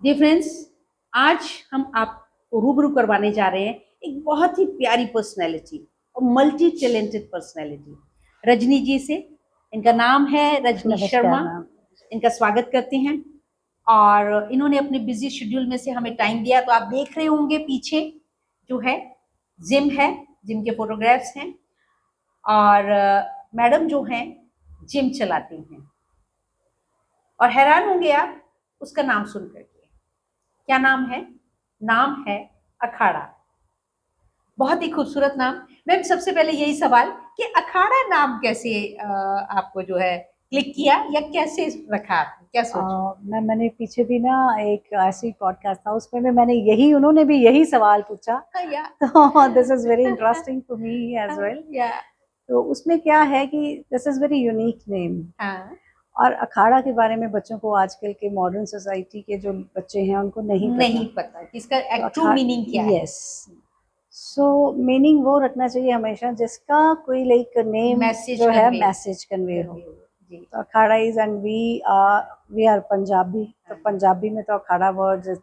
Dear friends, आज हम आपको रूबरू करवाने जा रहे हैं एक बहुत ही प्यारी पर्सनैलिटी और मल्टी टैलेंटेड पर्सनैलिटी रजनी जी से। इनका नाम है रजनी नमस्कार शर्मा। मैम। इनका स्वागत करते हैं और इन्होंने अपने बिजी शेड्यूल में से हमें टाइम दिया। तो आप देख रहे होंगे पीछे जो है जिम है, जिम के फोटोग्राफ्स हैं और मैडम जो हैं जिम चलाती हैं और हैरान होंगे आप उसका नाम सुन करके। क्या नाम है? नाम है अखाड़ा। बहुत ही खूबसूरत नाम। मैम सबसे पहले यही सवाल कि अखाड़ा नाम कैसे आपको जो है क्लिक किया या कैसे रखा आपने, क्या सोचा? मैम मैंने पीछे भी ना एक ऐसी पॉडकास्ट था, उसमें भी उन्होंने भी यही सवाल पूछा। या तो this is very interesting to me as well. या तो उसमें क्या है कि this is very unique name. हाँ, और अखाड़ा के बारे में बच्चों को, आजकल के मॉडर्न सोसाइटी के जो बच्चे हैं, उनको नहीं पता। नहीं पता कि इसका तो ट्रू अखा मीनिंग क्या है। यस, सो मीनिंग वो रखना चाहिए हमेशा जिसका कोई लाइक नेम मैसेज जो है कन्वे मैसेज कन्वे हो। जी। तो akhara is and we are Punjabi. तो हाँ, पंजाबी में तो अखाड़ा वर्ड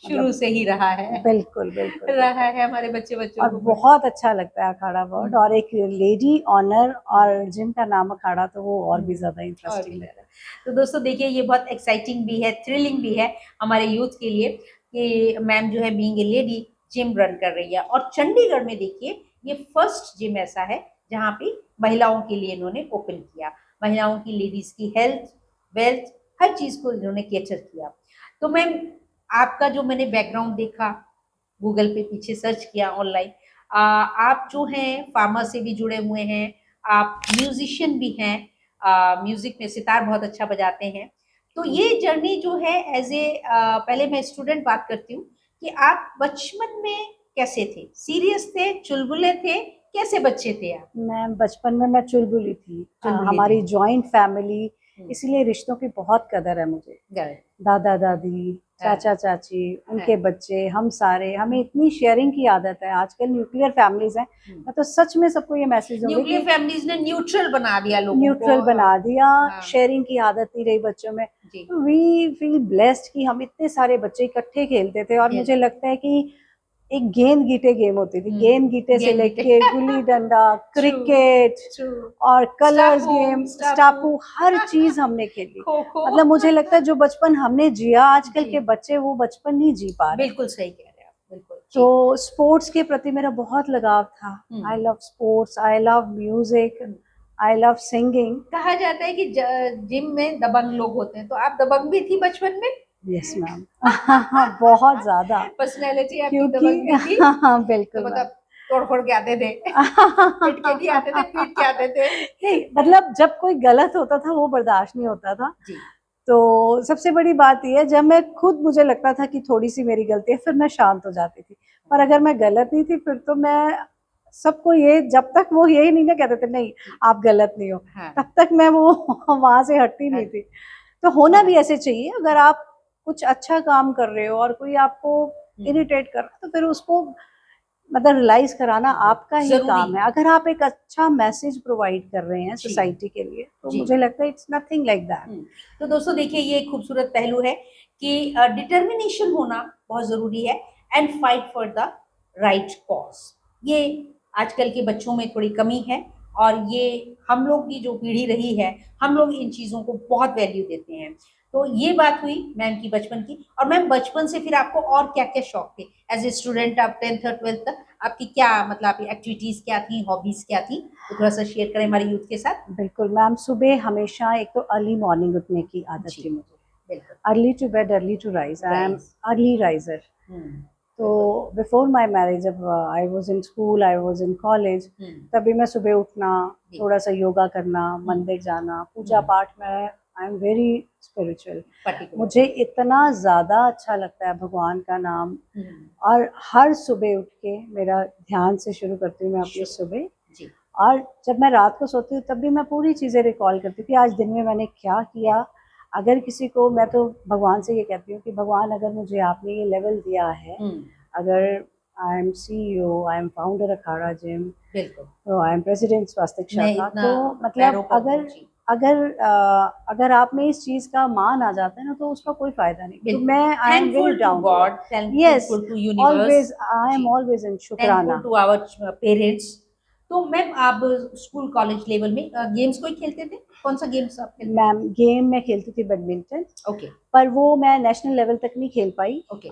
शुरू मतलब से ही रहा है। बिल्कुल बिल्कुल रहा बिल्कुल। है हमारे बच्चों और को पढ़ना। बहुत अच्छा लगता है अखाड़ा वर्ड, और एक लेडी ऑनर और जिम का नाम अखाड़ा, तो वो और भी ज्यादा और भी इंटरेस्टिंग ज़्यादा। लगता तो दोस्तों देखिए, ये बहुत एक्साइटिंग भी है, थ्रिलिंग भी है हमारे यूथ के लिए कि मैम जो है being a lady gym run कर रही है। और चंडीगढ़ में देखिए ये फर्स्ट जिम ऐसा है जहाँ पे महिलाओं के लिए इन्होंने ओपन किया। महिलाओं की, लेडीज की हेल्थ, वेल्थ, हर चीज को इन्होंने कैटर किया। तो मैम आपका जो मैंने बैकग्राउंड देखा, गूगल पे पीछे सर्च किया ऑनलाइन, आप जो हैं फार्मा से भी जुड़े हुए हैं, आप म्यूजिशियन भी हैं, म्यूजिक में सितार बहुत अच्छा बजाते हैं। तो है। ये जर्नी जो है एज ए, पहले मैं स्टूडेंट बात करती हूँ कि आप बचपन में कैसे थे? सीरियस थे, चुलबुले थे, कैसे बच्चे थे आप? मैं बचपन में मैं चुलबुली थी। चुलबुले थे। हमारी जॉइंट फैमिली, हम्म, इसीलिए रिश्तों की बहुत कदर है मुझे। गलत। दादा दादी, हाँ, चाचा चाची, हाँ, उनके बच्चे, हम सारे, हमें इतनी शेयरिंग की आदत है। आजकल न्यूक्लियर फैमिलीज हैं। हम्म। मैं तो सच में सबको ये मैसेज दूंगी न्यूक्लियर कि फैमिलीज ने न्यूट्रल बना दिया लोगों को। न्यूट्रल बना दिया। हाँ, शेयरिंग की आदत नहीं रही बच्चों में। जी। वी फील ब्लेस्ड कि हम इतने सारे बच्चे इकट्ठे खेलते थे, और खेल। मुझे लगता है कि एक गेंद गीटे गेम होती थी। गेंद गीटे से गेम गीटे। लेके gulli danda, true, cricket true. और कलर्स स्टापू, गेम, स्टापू। स्टापू, हर चीज हमने खेली। खो खो। मतलब मुझे लगता है जो बचपन हमने जिया, आजकल जी, के बच्चे वो बचपन नहीं जी पा रहे। बिल्कुल सही कह रहे हैं आप, बिल्कुल तो जी। स्पोर्ट्स के प्रति मेरा बहुत लगाव था। I hmm. Love sports, I love music, I love singing. कहा जाता है कि जिम में दबंग लोग होते हैं, तो आप दबंग भी थी बचपन में? Yes ma'am. बहुत ज्यादा। पर्सनैलिटी आपकी क्योंकि दबंग भी थी? हाँ तो बिल्कुल मैम। मतलब तोड़ फोड़ के आते थे? पिट के नहीं आते थे, पीट के आते थे? नहीं, मतलब जब कोई गलत होता था वो बर्दाश्त नहीं होता था। जी। तो सबसे बड़ी बात ये है, जब मैं खुद, मुझे लगता था कि थोड़ी सी मेरी गलती है, फिर मैं शांत हो जाती थी। पर अगर मैं गलत नहीं थी, फिर तो मैं सबको ये, जब तक वो यही नहीं ना कहते थे नहीं आप गलत नहीं हो, हाँ, तब तक मैं वो वहां से हटती नहीं थी। तो होना होना भी ऐसे चाहिए। चाहिए। अगर आप कुछ अच्छा काम कर रहे हो और कोई आपको इरिटेट कर रहा है, तो फिर उसको मतलब रियलाइज कराना आपका ही जरूरी काम है। है। अगर आप एक अच्छा मैसेज प्रोवाइड कर रहे हैं जी, सोसाइटी के लिए, तो जी। मुझे लगता है इट्स नथिंग लाइक दैट। तो दोस्तों देखिए, ये एक खूबसूरत पहलू है कि डिटर्मिनेशन होना बहुत जरूरी है and fight for the right cause. ये आजकल के बच्चों में थोड़ी कमी है और ये हम लोग की जो पीढ़ी रही है, हम लोग इन चीज़ों को बहुत वैल्यू देते हैं। तो ये बात हुई मैम की बचपन की। और मैम बचपन से फिर आपको और क्या क्या शौक थे एज ए स्टूडेंट? आप 10th और 12th तक आपकी क्या, मतलब आपकी एक्टिविटीज क्या थी, हॉबीज क्या थी? तो थोड़ा सा शेयर करें हमारे यूथ के साथ। बिल्कुल मैम। सुबह हमेशा एक तो अर्ली मॉर्निंग उठने की आदत जी, थी मुझे। बिल्कुल। Early to bed, early to rise, I am rise. Early riser. हुँ, तो बिल्कुल। बिफोर माय मैरिज, जब I was in school, I was in college, हुँ, तभी मैं सुबह उठना, जी। थोड़ा सा योगा करना, हुँ, मंदिर जाना, पूजा हुँ, पाठ में I am very spiritual. Particular. मुझे इतना ज़्यादा अच्छा लगता है भगवान का नाम। हुँ, और हर सुबह उठ के मेरा ध्यान से शुरू करती हूँ मैं अपनी शुभ। सुबह। जी, और जब मैं रात को सोती हूँ, तब भी मैं पूरी चीज़ें रिकॉल करती हूँ कि आज दिन में मैंने क्या किया। अगर किसी को, मैं तो भगवान से ये कहती हूँ कि भगवान, अगर मुझे आपने ये लेवल दिया है, हुँ, अगर I am CEO, I am founder Akhara gym, बिल्कुल। तो आई एम प्रेसिडेंट स्वास्तिक मैं शाखा, इतना तो पैरों मतलब पर हूँ। अगर जी, अगर आप में इस चीज का मान आ जाता है ना तो उसका कोई फायदा नहीं। तो बिल्कुल। मैं I am thankful very to down, God, yes, thankful to universe, always I am जी, ऑलवेज इन थैंकफुल शुक्राना। To our parents. तो मैम आप स्कूल कॉलेज लेवल में गेम्स कोई खेलते थे? कौन सा गेम्स आप खेलते मैम गेम में खेलती थी बैडमिंटन, थे? ओके पर वो मैं नेशनल लेवल तक नहीं खेल पाई। ओके।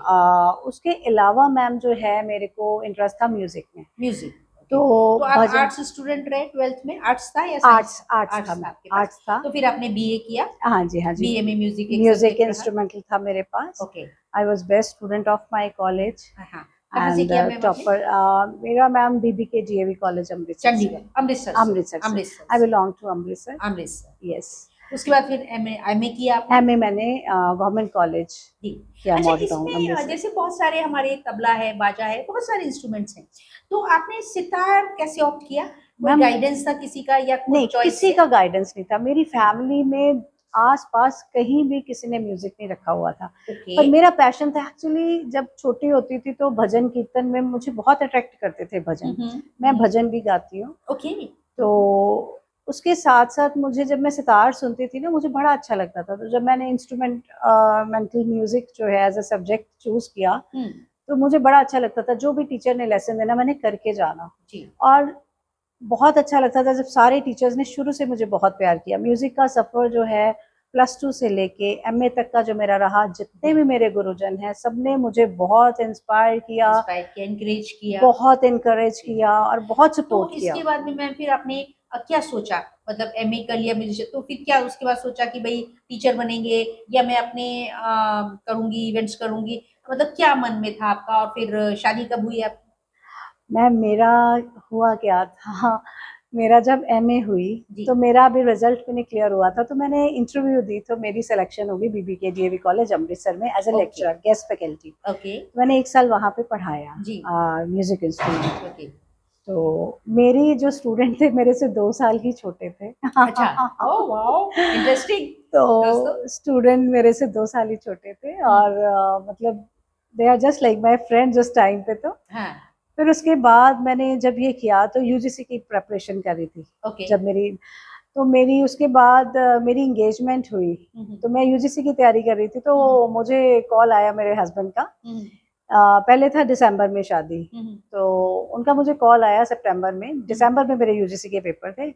उसके अलावा मैम जो है मेरे को इंटरेस्ट था म्यूजिक में। म्यूजिक, तो तो आप भजन, आर्ट्स स्टूडेंट रहे? ट्वेल्थ में आर्ट्स था या साइंस? आर्ट्स आर्ट्स था आर्ट्स था मैम, आपके पास। आर्ट्स था। तो फिर आपने बीए किया? हाँ जी, हाँ जी, बीए में म्यूजिक एक म्यूजिक सब्जेक्ट रहा? इंस्ट्रूमेंटल था मेरे पास। Okay. I was best student of my college हाँ, कहाँ से एंड किया मैम आपने? टॉपर। मेरा ma'am BBK DAV college Amritsar से। चंडीगढ़, अमृतसर से? अमृतसर से, अमृतसर आई से, belong to Amritsar, Amritsar. Yes. उसके बाद फिर एमए किया आपने? एमए मैंने गवर्नमेंट कॉलेज जी। किया, अच्छा, मॉडल टाउन इसमें अमृतसर। जैसे बहुत सारे हमारे तबला है, बाजा है, बहुत सारे इंस्ट्रूमेंट्स हैं, तो आपने सितार कैसे ऑप्ट किया? कोई मैम गाइडेंस था किसी का या खुद नहीं, चॉइस किसी से? का गाइडेंस नहीं था। मेरी फैमिली में आस पास कहीं भी किसी ने म्यूजिक नहीं रखा हुआ था। ओके। पर मेरा पैशन था एक्चुअली। जब छोटी होती थी तो भजन कीर्तन में मुझे बहुत अट्रैक्ट करते थे भजन। मैं भजन भी गाती हूँ। ओके। तो उसके साथ साथ मुझे, जब मैं सितार सुनती थी ना, मुझे बड़ा अच्छा लगता था। तो जब मैंने मेंटल म्यूजिक जो है एज अ सब्जेक्ट चूज किया, तो मुझे बड़ा अच्छा लगता था। जो भी टीचर ने लेसन देना मैंने करके जाना। जी। और बहुत अच्छा लगता था जब सारे टीचर्स ने शुरू से मुझे बहुत प्यार किया। म्यूजिक का सफर जो है +2 से लेके एमए तक का जो मेरा रहा, जितने भी मेरे गुरुजन हैं सबने मुझे बहुत इंस्पायर किया, एनकरेज किया, बहुत इनकरेज किया और बहुत तो सपोर्ट किया। इसके बाद में मैम फिर आपने क्या सोचा? मतलब एमए कर लिया म्यूजिशियन, तो फिर क्या उसके बाद सोचा कि भाई टीचर बनेंगे या मैं अपने करूंगी, इवेंट्स करूंगी, मतलब क्या मन में था आपका? और फिर शादी कब हुई आप? मैम मेरा हुआ क्या था, मेरा जब एमए हुई जी। तो मेरा अभी रिजल्ट भी नहीं क्लियर हुआ था। तो मैंने इंटरव्यू दी तो मेरी सिलेक्शन होगी बीबीके डीएवी कॉलेज अमृतसर में as a okay. Lecturer, guest faculty. Okay. मैंने 1 साल वहाँ पे पढ़ाया जी। Music instrument. ओके। तो मेरी जो स्टूडेंट थे मेरे से 2 साल ही छोटे थे। अच्छा। Oh wow, interesting. दोस्तों, तो स्टूडेंट मेरे से 2 साल ही छोटे थे और मतलब they are just like my friends उस टाइम पे। तो हाँ। फिर उसके बाद मैंने जब ये किया तो यूजीसी की प्रिपरेशन कर रही थी। ओके। जब मेरी उसके बाद मेरी एंगेजमेंट हुई तो मैं यूजीसी की तैयारी कर रही थी। तो मुझे कॉल आया मेरे हस्बैंड का। पहले था दिसंबर में शादी, तो उनका मुझे कॉल आया सितंबर में। दिसंबर में मेरे यूजीसी के पेपर थे।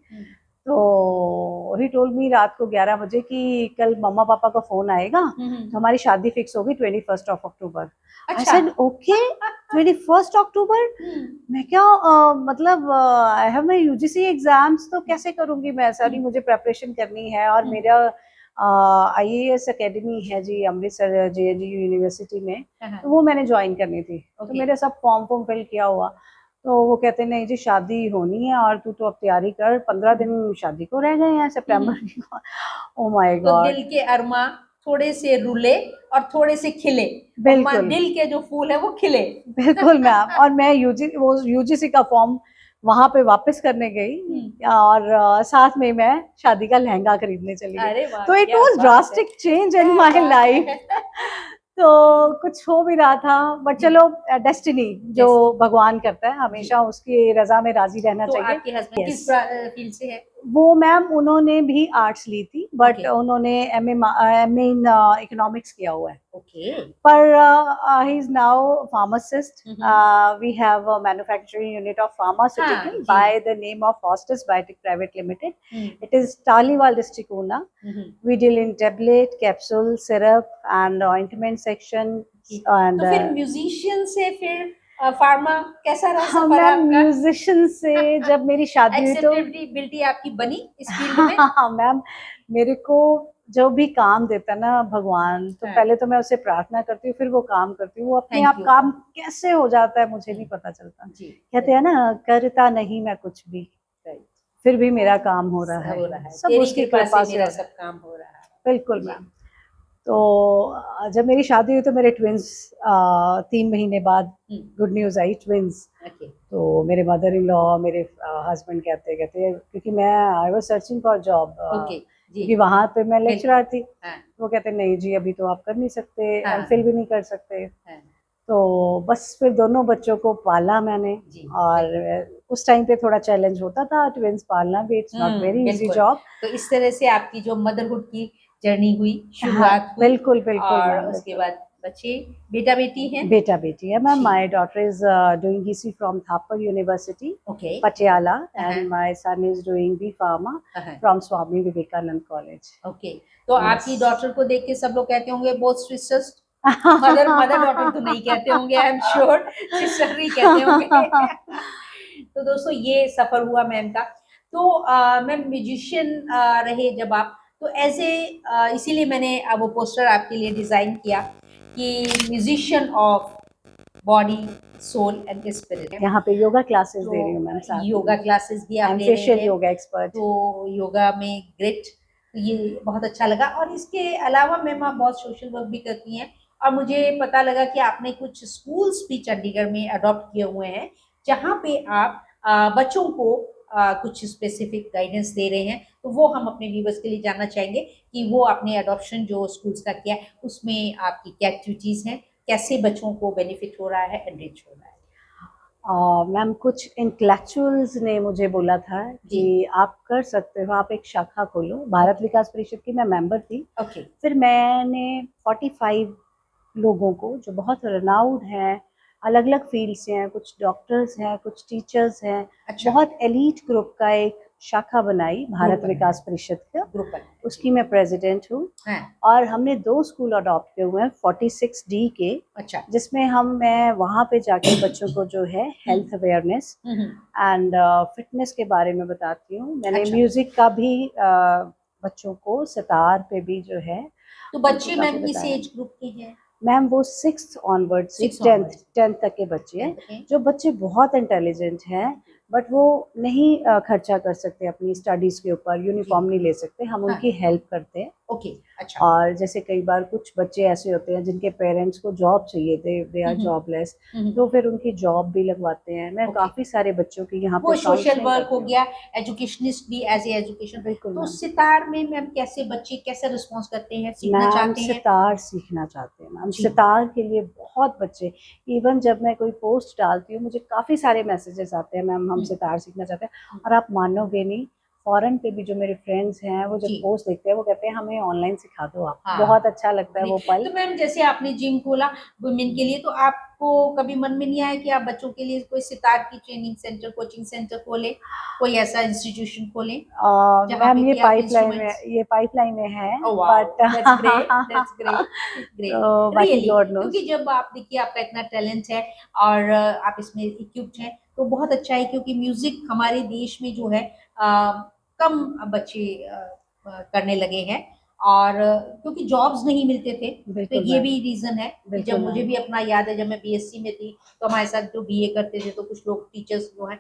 तो ही टोल्ड मी रात को 11 बजे कि कल मम्मा पापा का फोन आएगा, तो हमारी शादी फिक्स होगी 21 अक्टूबर। आई सेड ओके, 21 अक्टूबर। मैं क्या मतलब I have my UGC exams, तो कैसे करूंगी मैं? सारी मुझे प्रिपरेशन करनी है। और मेरा आईएएस एकेडमी है जी अमृतसर जेएनयू यूनिवर्सिटी में, तो वो मैंने ज्वाइन करनी थी। तो मेरे सब फॉर्म फिल किया हुआ। तो वो कहते नहीं जी शादी होनी है और तू तो अब तैयारी कर, 15 दिन शादी को रह गए हैं सितंबर की। ओ माय तो गॉड। दिल के अरमा थोड़े से रुले और थोड़े से खिले, बिल्कुल, दिल के जो फूल है वो खिले। बिल्कुल मैम। और मैं यूजीसी का फॉर्म वहां पे वापस करने गई और साथ में मैं शादी का लहंगा खरीदने चली गई। अरे वाह, तो इट क्या वाज बात ड्रास्टिक है, चेंज इन क्या माय बात लाइफ। है। तो कुछ हो भी रहा था, बट चलो डेस्टिनी जो भगवान करता है हमेशा उसकी रजा में राजी रहना तो चाहिए। आपके हस्बैंड किस फील्ड से है? वो मैम उन्होंने भी आर्ट्स ली थी, बट उन्होंने एमए इन इकोनॉमिक्स किया हुआ है। ओके। पर he is now pharmacist. We have a manufacturing unit of pharmaceutical by the name of Hostis biotech private limited. It is Taliwal district Una. We deal in tablet, capsule, syrup and ointment section and तो फिर musician से फिर pharma कैसा रहा सफर मैं आपका? Musician से जब मेरी शादी हुई तो एक्सेप्टेबिलिटी आपकी बनी इस फील्ड में? मैम मेरे को जो भी काम देता ना भगवान, तो पहले तो मैं उसे प्रार्थना करती हूँ, फिर वो काम करती हूँ। वो अपने आप काम कैसे हो जाता है मुझे नहीं पता चलता। कहते हैं ना, करता नहीं मैं कुछ भी, फिर भी मेरा काम हो रहा है। सब उसकी कृपा से सब काम हो रहा है। बिल्कुल मैम। तो जब मेरी शादी हुई तो मेरे ट्विंस 3 महीने बाद गुड न्यूज़ आई, ट्विंस। तो मेरे मदर इन लॉ, मेरे हस्बैंड कहते क्योंकि मैं I was searching for job, क्योंकि वहाँ पे मैं लेक्चरर थी। वो कहते नहीं जी अभी तो आप कर नहीं सकते, फिल भी नहीं कर सकते। तो बस फिर दोनों बच्चों को पाला मैंने। जी और उस टाइम पे थोड़ा चैलेंज होता था ट्विंस पालना भी, इट्स नॉट वेरी इजी बिल्कुल। जॉब। तो इस तरह से आपकी जो मदरहुड की जर्नी हुई, हाँ, शुरुआत हुई, बिल्कुल बिल्कुल और मैम, उसके बिल्कुल। बाद बच्चे, बेटा बेटी हैं? बेटा बेटी है मैम। जी। My daughter is doing history from Thapar university okay. Patiala, हाँ, and my son is doing B pharma हाँ, from Swami Vivekananda college. Okay. तो यस। आपकी डॉटर को देख के सब लोग कहते होंगे both sisters, mother mother daughter तो नहीं कहते होंगे, आई एम श्योर सिस्टर ही कहते होंगे। तो दोस्तों ये सफर हुआ मैम का। तो मैम म्यूजिशियन रहे जब आप, तो एज ए इसीलिए मैंने वो पोस्टर आपके लिए डिजाइन किया कि musician of body, soul and spirit. यहाँ पे योगा क्लासेस दे रही हूँ मैम तो साथ योगा में। क्लासेस भी आई आप एम ले रहे फेशियल हैं, योगा एक्सपर्ट। तो योगा में ग्रेट, तो ये बहुत अच्छा लगा। और इसके अलावा मैम आप बहुत सोशल वर्क भी करती हैं, और मुझे पता लगा कि आपने कुछ स्कूल्स भी चंडीगढ़ में अडॉप्ट किए हुए हैं, जहाँ पे आप बच्चों को कुछ स्पेसिफिक गाइडेंस दे रहे हैं। तो वो हम अपने व्यूवर्स के लिए जानना चाहेंगे कि वो आपने अडॉप्शन जो स्कूल्स का किया है उसमें आपकी क्या एक्टिविटीज़ हैं, कैसे बच्चों को बेनिफिट हो रहा है, एनरिच हो रहा है? मैम कुछ इंटेलेक्चुअल्स ने मुझे बोला था जी। कि आप कर सकते हो, आप एक शाखा खोलो। भारत विकास परिषद की मैं मेंबर थी। ओके। फिर मैंने 45 लोगों को, जो बहुत रनाउड हैं, अलग अलग फील्ड से हैं, कुछ डॉक्टर्स हैं, कुछ टीचर्स हैं, अच्छा। बहुत एलीट ग्रुप का एक शाखा बनाई भारत ग्रुप विकास परिषद का। ग्रुप बना है, उसकी मैं प्रेसिडेंट हूँ। हाँ। और हमने 2 स्कूल अडॉप्ट किए हुए हैं 46D के, अच्छा। जिसमें मैं वहाँ पे जाके बच्चों को जो है health awareness hmm. And fitness के बारे में बताती हूँ। मैंने अच्छा। म्यूजिक का भी बच्चों को सितार पे भी जो है तो उनको बच्चे काफी मैम किस बताया। एज ग्रुप के हैं? मैम वो 6th ऑनवर्ड से 6 10th onwards, 10th तक के बच्चे हैं। 10th के। जो बच्चे बहुत इंटेलिजेंट हैं, बट वो नहीं खर्चा कर सकते अपनी स्टडीज के ऊपर, यूनिफॉर्म नहीं ले सकते, हम हाँ। उनकी हेल्प करते हैं। ओके। अच्छा। और जैसे कई बार कुछ बच्चे ऐसे होते हैं जिनके पेरेंट्स को जॉब चाहिए, दे आर हम्म, जॉबलेस, हम्म। तो फिर उनकी जॉब भी लगवाते हैं। मैं ओके। काफ़ी सारे बच्चों की यहाँ वो पे सोशल काउंसलिंग वर्क करती हो हूँ। गया, एजुकेशनिस्ट भी एज ए एजुकेशन। बिल्कुल तो मैम। सितार में मैम कैसे बच्चे कैसे रिस्पॉन्स करते हैं, सीखना मैम चाहते हैं? सितार सीखना चाहते हैं मैम, जी। सितार के लिए बहुत बच्चे। इवन जब मैं कोई पोस्ट डालती हूँ मुझे काफ़ी सारे मैसेजेस आते हैं, मैम हम सितार सीखना चाहते हैं। और आप मानोगे नहीं, फॉरेन पे भी जो मेरे फ्रेंड्स हैं वो जब जी। पोस्ट देखते हैं वो कहते हैं हमें ऑनलाइन सिखा दो आप। हाँ। बहुत अच्छा लगता है वो पल। तो मैम जैसे आपने जिम खोला वुमेन के लिए, तो आपको कभी मन में नहीं आया कि आप बच्चों के लिए कोई सितार की ट्रेनिंग सेंटर, कोचिंग सेंटर खोले, कोई ऐसा इंस्टीट्यूशन खोले जहाँ मैम पे ये कि आप पाइपलाइन में, इंस्ट्रूमेंट्स? ये पाइपलाइन में है, oh wow, but that's great, that's great, great, तो बाकी रियली। God knows. क्योंकि जब आप देखिए आपका इतना टैलेंट है और आप इसमें इक्विप्ड हैं, तो बहुत अच्छा है। क्योंकि म्यूजिक हमारे देश में जो है कम बच्चे करने लगे हैं, और क्योंकि जॉब्स नहीं मिलते थे, तो बिल्कुल ये मैम, भी रीजन है कि बिल्कुल जब मुझे मैम। भी अपना याद है, जब मैं बीएससी में थी तो हमारे साथ जो बीए करते थे, तो कुछ लोग टीचर्स जो है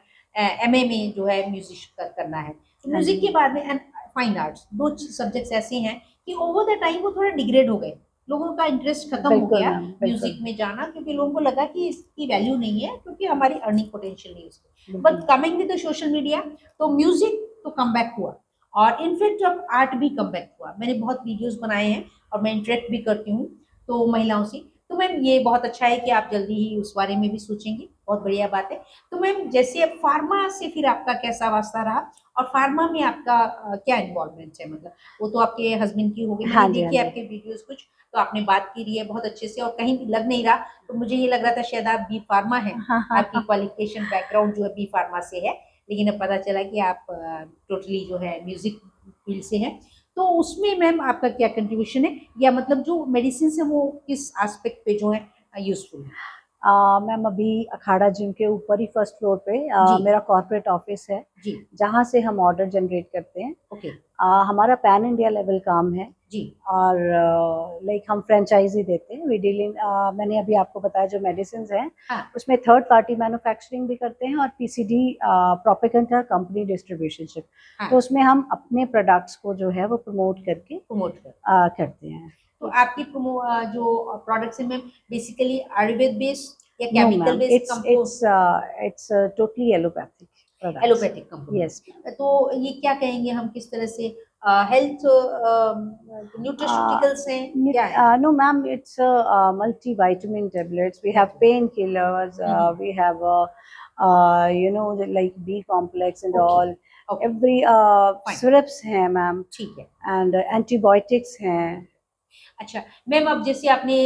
एमए में जो है म्यूजिक करना है, तो हाँ म्यूजिक जी, के बाद में एंड फाइन आर्ट्स, दो सब्जेक्ट्स ऐसे हैं कि ओवर द टाइम वो थोड़ा डिग्रेड हो गए, लोगों का इंटरेस्ट खत्म हो बिल्कुल गया मैम, म्यूजिक बिल्कुल में जाना, क्योंकि लोगों को लगा कि इसकी वैल्यू नहीं है, क्योंकि हमारी अर्निंग पोटेंशियल नहीं है उसमें। बट बिल्कुल। Coming with the social media, तो म्यूजिक तो कम बैक हुआ, और इनफैक्ट अब आर्ट भी कम बैक हुआ। मैंने बहुत वीडियोस बनाए हैं और मैं इंटरेक्ट भी करती हूँ तो महिलाओं से। तो मैम ये बहुत अच्छा है कि आप जल्दी ही उस बारे में भी सोचेंगी, बहुत बढ़िया बात है। तो मैम जैसे अब फार्मा से फिर आपका कैसा वास्ता रहा, और फार्मा में आपका क्या इन्वॉल्वमेंट है? मतलब वो तो आपके हस्बैंड की होगी, हाँ मैंने जी, हाँ देखी जी। आपके वीडियोस कुछ, तो आपने बात की रही है बहुत अच्छे से, और कहीं भी लग नहीं रहा, तो मुझे ये लग रहा था शायद आप बी फार्मा है, हाँ हाँ आपकी हाँ। क्वालिफिकेशन बैकग्राउंड जो है बी फार्मा से है, लेकिन अब पता चला कि आप टोटली जो है म्यूजिक फील्ड से हैं। तो उसमें मैम आपका क्या कंट्रीब्यूशन है, या मतलब जो मेडिसिन है वो किस एस्पेक्ट पे जो है यूजफुल है? मैम अभी अखाड़ा जिम के ऊपर ही फर्स्ट फ्लोर पे जी। मेरा कॉर्पोरेट ऑफिस है, जी। जहाँ से हम ऑर्डर जनरेट करते हैं। ओके। हमारा पैन इंडिया लेवल काम है। जी। और लाइक हम फ्रेंचाइजी देते हैं, वी डील इन, मैंने अभी आपको बताया जो मेडिसिन हैं, हाँ। उसमें थर्ड पार्टी मैन्युफैक्चरिंग भी करते हैं, और पीसीडी प्रोपेगेंडा कंपनी डिस्ट्रीब्यूशनशिप। हाँ। तो उसमें हम अपने प्रोडक्ट्स को जो है वो प्रमोट करके प्रमोट कर। करते हैं। तो आपकी जो प्रोडक्ट्स है मैम बेसिकली आयुर्वेद बेस्ड या no chemical ma'am, based it's compose? It's it's totally allopathic products. Allopathic component. Yes. तो ये क्या कहेंगे हम, किस तरह से हेल्थ न्यूट्रिशटिकल्स हैं, क्या है? No, ma'am, it's multivitamin tablets. We have painkillers. We have, like B complex and Okay. all. Okay. Every Fine. syrups हैं, ma'am, ठीक है। and antibiotics हैं. अच्छा मैम, अब जैसे आपने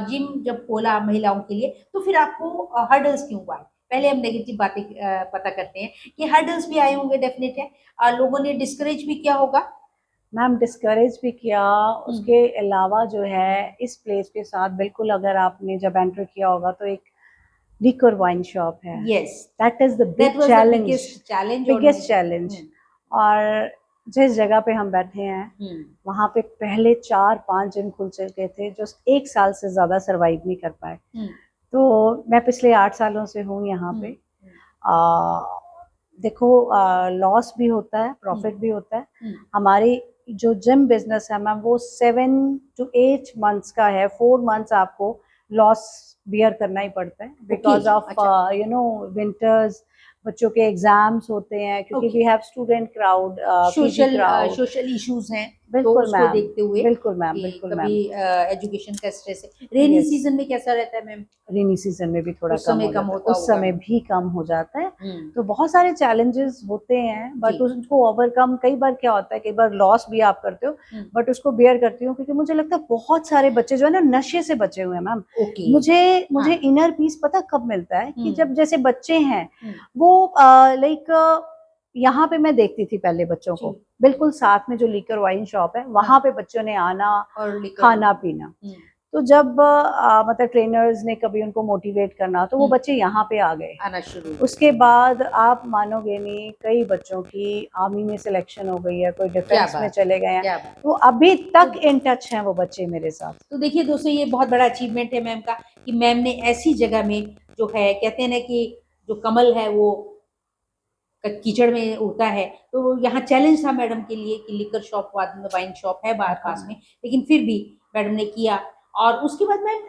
जिम जब खोला महिलाओं के लिए, तो फिर आपको हर्डल्स क्यों आए? पहले हम नेगेटिव बातें पता करते हैं कि हर्डल्स भी आए होंगे, डेफिनेट है। लोगों ने डिस्करेज भी किया होगा। मैम डिस्करेज भी किया, उसके अलावा जो है इस प्लेस के साथ बिल्कुल, अगर आपने जब एंटर किया होगा तो एक लिकर वाइन शॉप है। Yes, that is the that big was the challenge, biggest biggest challenge. और जिस जगह पे हम बैठे हैं वहाँ पे पहले 4-5 जिम खुल चुके थे जो 1 साल से ज्यादा सरवाइव नहीं कर पाए। तो मैं पिछले 8 सालों से हूँ यहाँ पे। देखो, लॉस भी होता है, प्रॉफिट भी होता है। हमारी जो जिम बिजनेस है मैम, वो 7 to 8 मंथ्स का है। 4 मंथ्स आपको लॉस बियर करना ही पड़ता है बिकॉज ऑफ विंटर्स, बच्चों के एग्जाम्स होते हैं, क्योंकि we have student crowd, social issues हैं, तो बिल्कुल उसको मैम, देखते हुए बिल्कुल मैम, कि बिल्कुल कभी मैम। एजुकेशन का स्ट्रेस है। रेनी Yes. सीजन में कैसा रहता है मैम? रेनी सीजन में भी थोड़ा उस कम समय हो कम जाता है, होता उस होगा। समय भी कम हो जाता है। हम्म, तो बहुत सारे चैलेंजेस होते हैं, बट जी। उसको ओवरकम, कई बार क्या होता है, कई बार लॉस भी आप करते हो, बट उसको बेयर करती हूँ, क्योंकि मुझे लगता है बहुत सारे बच्चे जो है ना नशे से बचे हुए हैं मैम। ओके। मुझे हाँ। इनर पीस पता कब मिलता है कि जब जैसे बच्चे हैं वो लाइक, यहाँ पे मैं देखती थी पहले बच्चों को, जी। बिल्कुल साथ में जो लीकर वाइन शॉप है वहां पे बच्चों ने आना, और लिकर खाना पीना। तो जब मतलब ट्रेनर्स ने कभी उनको मोटिवेट करना, तो वो बच्चे यहाँ पे आ गए। आना शुरू। उसके बाद आप मानोगे नहीं, कई बच्चों की आर्मी में सिलेक्शन हो गई है, कोई डिफेंस में चले गए हैं, तो अभी तक इन टच हैं वो बच्चे मेरे साथ। तो देखिए दोस्तों, ये बहुत बड़ा अचीवमेंट है मैम का कि मैम ने ऐसी जगह में, जो है कहते हैं ना कि जो कमल है वो कीचड़ में उगता है, तो यहाँ चैलेंज था मैडम के लिए कि लिकर शॉप, वाइन शॉप है बाहर पास में, लेकिन फिर भी मैडम ने किया। और उसके बाद मैम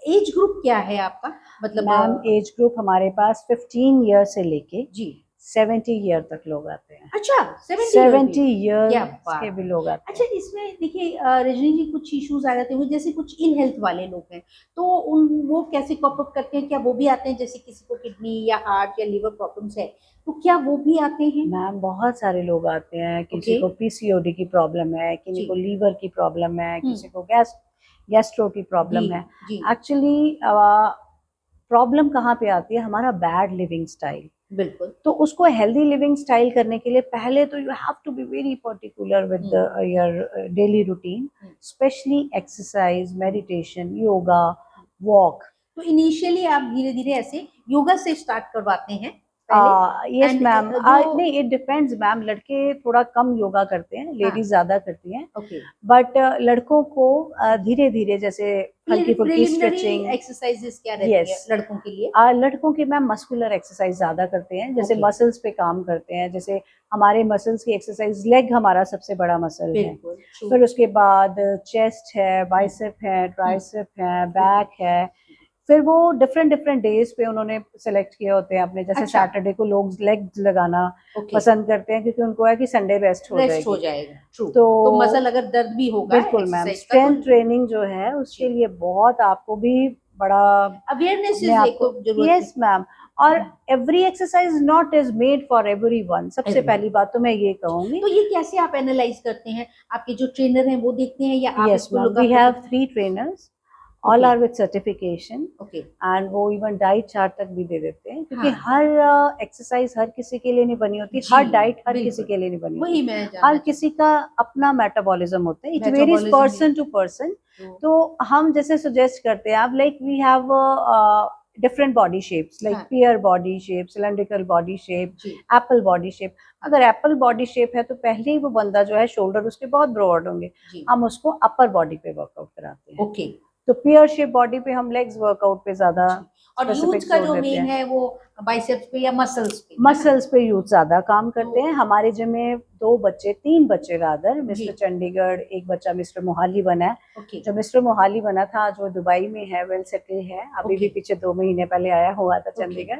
एज ग्रुप क्या है आपका? मतलब मैम एज ग्रुप हमारे पास 15 ईयर से लेके जी 70 ईयर तक लोग आते हैं। अच्छा, 70 ईयर क्या के भी लोग आते हैं। अच्छा, इसमें देखिए रजनी जी, कुछ इश्यूज आ जाते हैं, जैसे कुछ इल हेल्थ वाले लोग हैं, तो वो कैसे कॉप अप करते हैं? क्या वो भी आते हैं? जैसे किसी को किडनी या हार्ट या लिवर प्रॉब्लम्स है, तो क्या वो भी आते हैं? मैम बहुत सारे लोग आते हैं, किसी को पीसीओडी की प्रॉब्लम है, किसी को लीवर की प्रॉब्लम है, किसी को गैस्ट्रो की प्रॉब्लम है। एक्चुअली प्रॉब्लम कहाँ पे आती है? हमारा बैड लिविंग स्टाइल। बिल्कुल। तो उसको हेल्दी लिविंग स्टाइल करने के लिए पहले तो you have to be very particular with your daily routine, specially exercise, meditation, yoga, walk. तो इनिशियली आप धीरे धीरे ऐसे योगा से स्टार्ट करवाते हैं? यस मैम, नहीं, इट डिपेंड्स मैम। लड़के थोड़ा कम योगा करते हैं, लेडीज ज्यादा करती हैं। बट लड़कों को धीरे धीरे, जैसे हल्की फुल्की स्ट्रेचिंग एक्सरसाइजेस क्या रहती है लड़कों के लिए? लड़कों के मैम मस्कुलर एक्सरसाइज ज्यादा करते हैं, जैसे मसल्स पे काम करते हैं। जैसे हमारे मसल्स की एक्सरसाइज, लेग हमारा सबसे बड़ा मसल है, फिर उसके बाद चेस्ट है, बाइसेप है, ट्राइसेप है, बैक है। फिर वो डिफरेंट डेज पे उन्होंने सेलेक्ट किए होते हैं अपने, जैसे सैटरडे को लोग लेग्स लगाना पसंद करते हैं, क्योंकि उनको है कि संडे रेस्ट हो जाएगा। तो मसल अगर दर्द भी होगा, बिल्कुल मैम, स्ट्रेंथ ट्रेनिंग जो है उसके लिए बहुत आपको भी बड़ा अवेयरनेस यस मैम। और every exercise not is made for everyone. सबसे पहली बात तो मैं ये कहूंगी। तो ये कैसे आप एनालाइज करते हैं? आपके जो ट्रेनर हैं वो देखते हैं या आप इसको look? We have 3 trainers, all are with certification, and वो इवन डाइट चार्ट तक भी दे देते हैं, क्योंकि हर एक्सरसाइज हर किसी के लिए नहीं बनी होती, हर डाइट हर किसी के लिए नहीं बनी होती, हर किसी का अपना मेटाबॉलिज्म होता है, it varies person to person. तो हम जैसे सजेस्ट करते हैं, आप like we have different body shapes, like pear body shape, cylindrical body shape, apple body shape. अगर एप्पल बॉडी शेप है तो पहले ही वो बंदा जो है, शोल्डर उसके बहुत ब्रॉड होंगे, हम उसको अपर बॉडी पे वर्कआउट कराते हैं। तो पियर शेप बॉडी पे हम लेग्स वर्कआउट पे ज्यादा, और यूथ का जो मेन है वो बाइसेप्स पे या मसल्स पे यूथ ज्यादा काम करते हैं। हमारे जिम में 3 बच्चे रादर, मिस्टर चंडीगढ़, एक बच्चा मिस्टर मोहाली बना है। जो मिस्टर मोहाली बना था, जो दुबई में है, वेल सेटल है, अभी भी पीछे 2 महीने पहले आया हुआ था चंडीगढ़।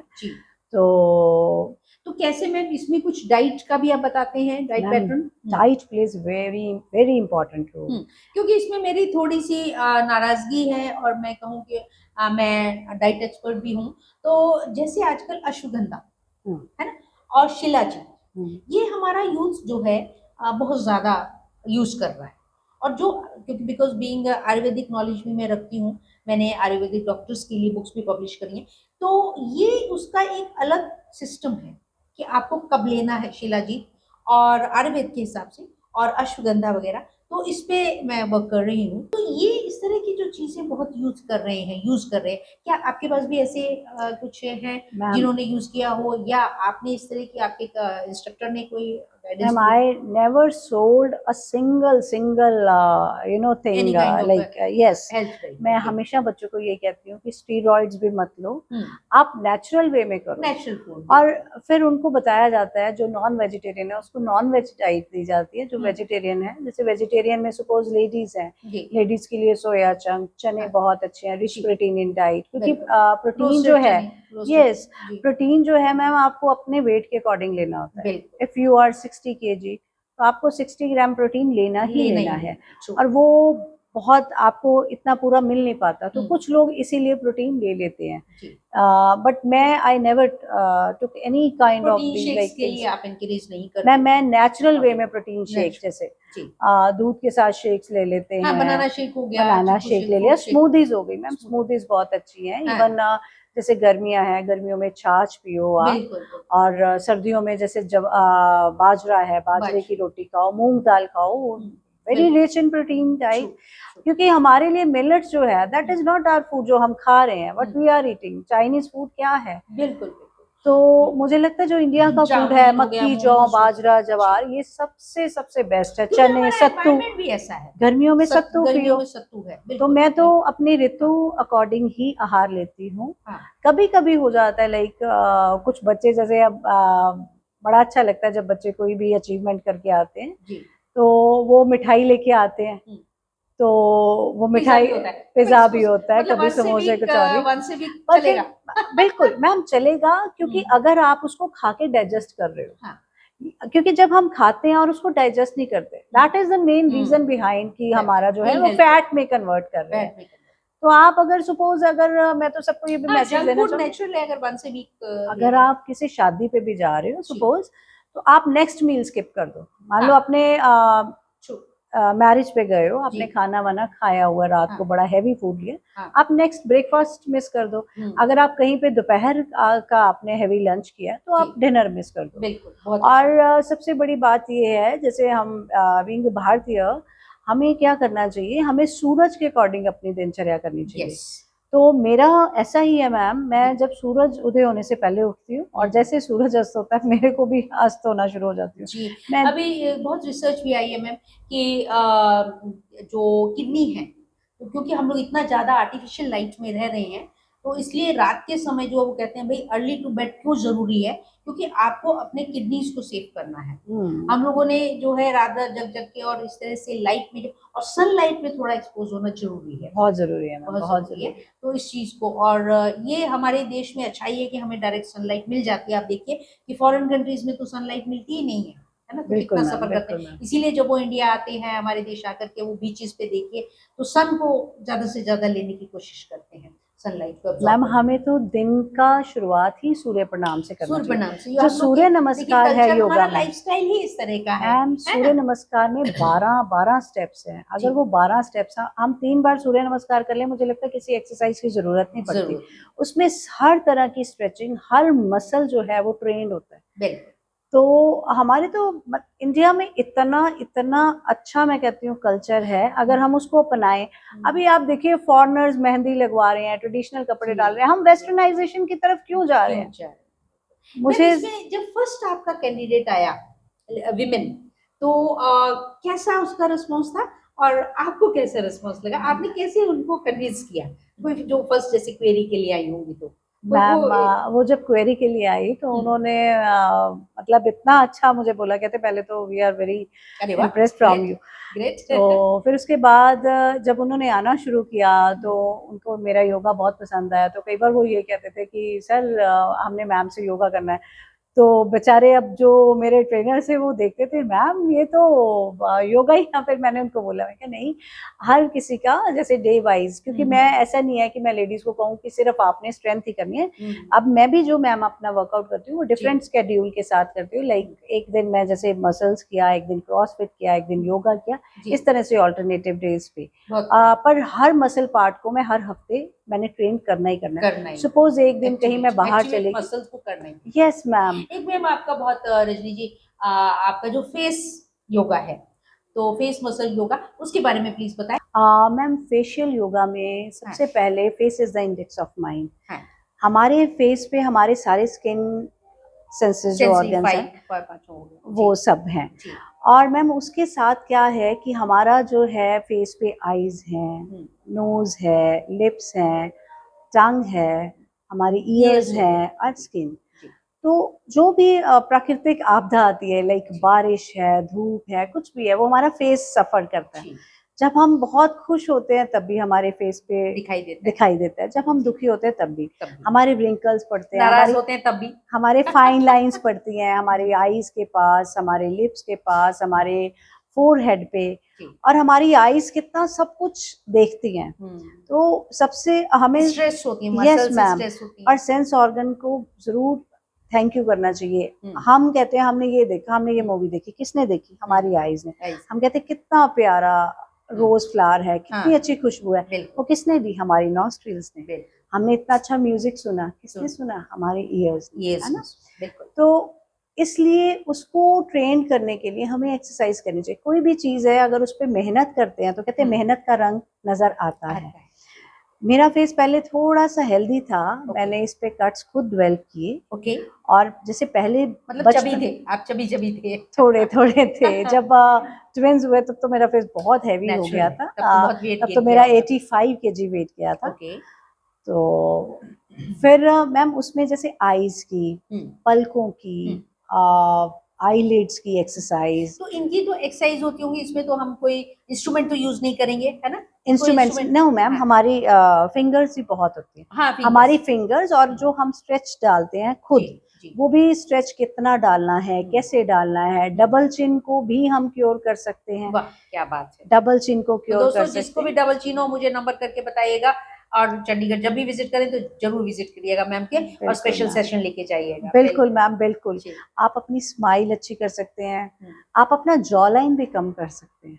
तो कैसे मैम, इसमें कुछ डाइट का भी आप बताते हैं, diet ma'am pattern? Diet plays very very important role. क्योंकि इसमें मेरी थोड़ी सी नाराजगी है, और मैं कहूँ कि मैं डाइट एक्सपर्ट भी हूँ। तो जैसे आजकल अश्वगंधा है ना, और शिलाजीत, ये हमारा यूज जो है बहुत ज्यादा यूज कर रहा है। और जो, क्योंकि बिकॉज बीइंग आयुर्वेदिक नॉलेज भी मैं रखती हूँ, मैंने आयुर्वेदिक डॉक्टर्स के लिए बुक्स भी पब्लिश करी हैं, तो ये उसका एक अलग सिस्टम है कि आपको कब लेना है शिलाजीत, और आयुर्वेद के हिसाब से, और अश्वगंधा वगैरह। तो इस पे मैं वर्क कर रही हूँ। तो ये इस तरह की जो चीजें बहुत यूज कर रहे हैं। क्या आपके पास भी ऐसे कुछ हैं मैम जिन्होंने यूज किया हो, या आपने इस तरह की, आपके इंस्ट्रक्टर ने कोई गाइडेंस मैम दिया? I never sold a single thing any kind of like yes, health diet? मैं हमेशा बच्चों को ये कहती हूँ कि स्टीरॉइड्स भी मत लो, आप नेचुरल वे में करो। Natural food. और फिर उनको बताया जाता है, जो नॉन वेजिटेरियन है उसको नॉन वेज डाइट दी जाती है, जो वेजिटेरियन है, जैसे वेजिटेरियन में सपोज लेडीज हैं, लेडीज के लिए सोया चंक, चने बहुत अच्छे हैं, रिच प्रोटीन इन डाइट, क्योंकि प्रोटीन जो है, यस, प्रोटीन जो है मैम आपको अपने वेट के अकॉर्डिंग लेना होता है। इफ यू आर 60 kg तो आपको 60 ग्राम प्रोटीन लेना ही लेना है, और वो बहुत आपको इतना पूरा मिल नहीं पाता, तो कुछ लोग इसीलिए प्रोटीन ले लेते हैं। बट मैं I never took any kind of shakes के लिए आप एनकरेज नहीं करते? मैं नेचुरल वे में प्रोटीन शेक, जैसे दूध के साथ शेक्स ले लेते हैं, बनाना शेक हो गया, बनाना शेक ले लिया, स्मूदीज हो गई मैम, स्मूदीज बहुत अच्छी हैं। इवन जैसे गर्मियां हैं, गर्मियों में छाछ पियो आप, और सर्दियों में जैसे जब बाजरा है, बाजरे की रोटी खाओ, मूंग दाल खाओ, very rich in protein diet. क्योंकि हमारे लिए मिलेट जो है that is not our food, जो हम खा रहे हैं, what we are eating, Chinese food क्या है। बिल्कुल। तो मुझे लगता है जो इंडिया का फूड है, मक्की, जौ, बाजरा, ज्वार, ये सबसे बेस्ट है। चने, सत्तू भी ऐसा है, गर्मियों में सत्तू पियो। सत्तू है, तो मैं तो अपनी ऋतु अकॉर्डिंग ही आहार लेती हूँ। कभी कभी हो जाता है लाइक कुछ बच्चे, जैसे अब बड़ा अच्छा लगता है जब बच्चे कोई भी अचीवमेंट करके आते हैं, तो वो मिठाई लेके आते हैं, तो वो मिठाई, पिज्जा भी होता है, कभी समोसे, कचौरी, पर फिर बिल्कुल मैम चलेगा, क्योंकि अगर आप उसको खा के डाइजेस्ट कर रहे हो, क्योंकि जब हम खाते हैं और उसको डाइजेस्ट नहीं करते, that is the main reason behind कि हमारा जो है वो फैट में कन्वर्ट कर रहे हैं। तो आप अगर सपोज, अगर मैं तो सबको ये भी मैसेज देना चाहूँगी, अगर आप किसी शादी पे भी जा रहे हो सपोज, तो आप नेक्स्ट मील स्किप कर दो। मान लो अपने मैरिज पे गए हो, आपने खाना वाना खाया हुआ, रात को बड़ा हैवी फूड लिया, आप नेक्स्ट ब्रेकफास्ट मिस कर दो। अगर आप कहीं पे दोपहर का आपने हैवी लंच किया, तो आप डिनर मिस कर दो। और सबसे बड़ी बात ये है, जैसे हम बीइंग भारतीय, हमें क्या करना चाहिए, हमें सूरज के अकॉर्डिंग अपनी दिनचर्या करनी चाहिए। तो मेरा ऐसा ही है मैम, मैं जब सूरज उदय होने से पहले उठती हूँ, और जैसे सूरज अस्त होता है मेरे को भी अस्त होना शुरू हो जाती हूँ। मैं अभी बहुत रिसर्च भी आई है मैम कि जो किडनी है, तो क्योंकि हम लोग इतना ज्यादा आर्टिफिशियल लाइट में रह रहे हैं, तो इसलिए रात के समय जो वो कहते हैं भाई अर्ली टू बेड क्यों जरूरी है, क्योंकि आपको अपने किडनीज को सेव करना है। हम लोगों ने जो है रात रात जग जग के, और इस तरह से लाइट में, और सनलाइट में थोड़ा एक्सपोज होना जरूरी है, बहुत जरूरी है, बहुत जरूरी है। तो इस चीज को, और ये हमारे देश में अच्छाई है कि हमें डायरेक्ट सनलाइट मिल जाती है। आप देखिए कि फॉरेन कंट्रीज में तो सनलाइट मिलती ही नहीं है ना, तो कितना सफर करते हैं। इसीलिए जब वो इंडिया आते हैं हमारे देश आकर के, वो बीचेस पे देखिए तो सन को ज्यादा से ज्यादा लेने की कोशिश करते हैं, सनलाइट को। मैम हमें तो दिन का शुरुआत ही सूर्य प्रणाम से करना चाहिए। जो सूर्य नमस्कार है योगा में, लाइफस्टाइल ही इस तरह का है। मैम सूर्य नमस्कार में 12 स्टेप्स हैं। अगर वो 12 स्टेप्स हम 3 बार सूर्य नमस्कार कर ले, मुझे लगता है किसी एक्सरसाइज की जरूरत नहीं पड़ती। उसमें हर तरह की स्ट्रेचिंग, हर मसल जो है वो ट्रेंड होता है। तो हमारे तो इंडिया में इतना अच्छा, मैं कहती हूँ, कल्चर है, अगर हम उसको अपनाएं। अभी आप देखिए फॉरेनर्स मेहंदी लगवा रहे हैं, ट्रेडिशनल कपड़े डाल रहे हैं, हम वेस्टर्नाइजेशन की तरफ क्यों जा रहे हैं? मुझे जब फर्स्ट आपका कैंडिडेट आया विमेन, तो कैसा उसका रिस्पॉन्स था, और आपको कैसा रिस्पॉन्स लगा? आपने कैसे उनको कन्विंस किया, जो फर्स्ट जैसे क्वेरी के लिए आई होंगी? तो मैम वो वो जब क्वेरी के लिए आई तो उन्होंने मतलब इतना अच्छा मुझे बोला, कहते पहले तो वी आर वेरी अरे वाह, इम्प्रेस्ड फ्रॉम यू। ग्रेट। तो फिर उसके बाद जब उन्होंने आना शुरू किया तो उनको मेरा योगा बहुत पसंद आया, तो कई बार वो ये कहते थे कि सर हमने मैम से योगा करना है। तो बेचारे अब जो मेरे ट्रेनर थे वो देखते थे, मैम ये तो योगा ही। या फिर मैंने उनको बोला, मैं क्या नहीं, हर किसी का जैसे डे वाइज, क्योंकि मैं ऐसा नहीं है कि मैं लेडीज को कहूँ कि सिर्फ आपने स्ट्रेंथ ही करनी है। अब मैं भी जो मैम अपना वर्कआउट करती हूँ वो डिफरेंट स्केड्यूल के साथ करती हूँ। लाइक एक दिन मैं जैसे मसल्स किया, एक दिन क्रॉसफिट किया, एक दिन योगा किया, इस तरह से ऑल्टरनेटिव डेज पे। पर हर मसल पार्ट को मैं हर हफ्ते मैंने ट्रेन करना ही करना है। सपोज एक दिन कहीं मैं बाहर चले गई, मसल्स को करना है। Yes ma'am. एक मैम आपका बहुत रजनी जी, आपका जो फेस योगा है, तो फेस मसल योगा, उसके बारे में प्लीज बताएं। मैम फेशियल योगा में सबसे पहले face is the index of mind. हाँ। हमारे फेस पे हमारे सारे स्किन सेंसेस जो ऑर्गन्स हैं वो सब हैं। और मैम उसके साथ क्या है कि हमारा जो है फेस पे आईज हैं, नोज है, लिप्स हैं, टंग है, हमारी ईयर्स हैं और स्किन। तो जो भी प्राकृतिक आपदा आती है, लाइक बारिश है, धूप है, कुछ भी है, वो हमारा फेस सफर करता है। जब हम बहुत खुश होते हैं तब भी हमारे फेस पे दिखाई देता है, जब हम दुखी होते हैं तब भी हमारे रिंकल्स पड़ते हैं, नाराज होते हैं तब भी हमारे फाइन लाइंस पड़ती हैं हमारे आईज के पास, हमारे लिप्स के पास, हमारे फोरहेड पे, और हमारी आईज कितना सब कुछ देखती हैं। तो सबसे हमें स्ट्रेस होती है, यस मैम, और सेंस ऑर्गन को जरूर थैंक यू करना चाहिए। हम कहते हैं हमने ये देखा, हमने ये मूवी देखी, किसने देखी? हमारी आईज ने। हम कहते हैं कितना प्यारा रोज फ्लावर है, कितनी अच्छी खुशबू है, वो किसने दी? हमारी नॉस्ट्रिल्स ने। हमने इतना अच्छा म्यूजिक सुना, किसने सुना? हमारे ईयर्स, है ना। तो इसलिए उसको ट्रेन करने के लिए हमें एक्सरसाइज करनी चाहिए। कोई भी चीज है अगर उस पर मेहनत करते हैं तो कहते हैं मेहनत का रंग नजर आता है। मेरा फेस पहले थोड़ा सा हेल्दी था, मैंने इस पे कट्स खुद डेवलप किए। और जैसे पहले मतलब चबी थे आप, चबी थे, थोड़े थोड़े थे। जब ट्विंस हुए तब तो मेरा फेस बहुत हैवी हो गया था, तब तो मेरा 85 kg वेट गया था। तो फिर मैम उसमें जैसे आईज की, पलकों की, आईलिड्स की एक्सरसाइज। तो इनकी तो एक्सरसाइज होती होंगी, इसमें तो हम कोई इंस्ट्रूमेंट तो यूज नहीं करेंगे, है ना? इंस्ट्रूमेंट्स नो मैम, हमारी फिंगर्स ही बहुत होती हैं। हमारी फिंगर्स, और जो हम स्ट्रेच डालते हैं खुद, वो भी स्ट्रेच कितना डालना है, कैसे डालना है। डबल चिन को भी हम क्योर कर सकते हैं। वाह क्या बात है, डबल चिन को क्योर कर सकते हैं। जिसको भी डबल चिन हो मुझे नंबर करके बताइएगा, और चंडीगढ़ जब भी विजिट करें तो जरूर विजिट करिएगा मैम के, और स्पेशल सेशन लेके जाइएगा। बिल्कुल मैम, बिल्कुल। आप अपनी स्माइल अच्छी कर सकते हैं, आप अपना जॉ लाइन भी कम कर सकते हैं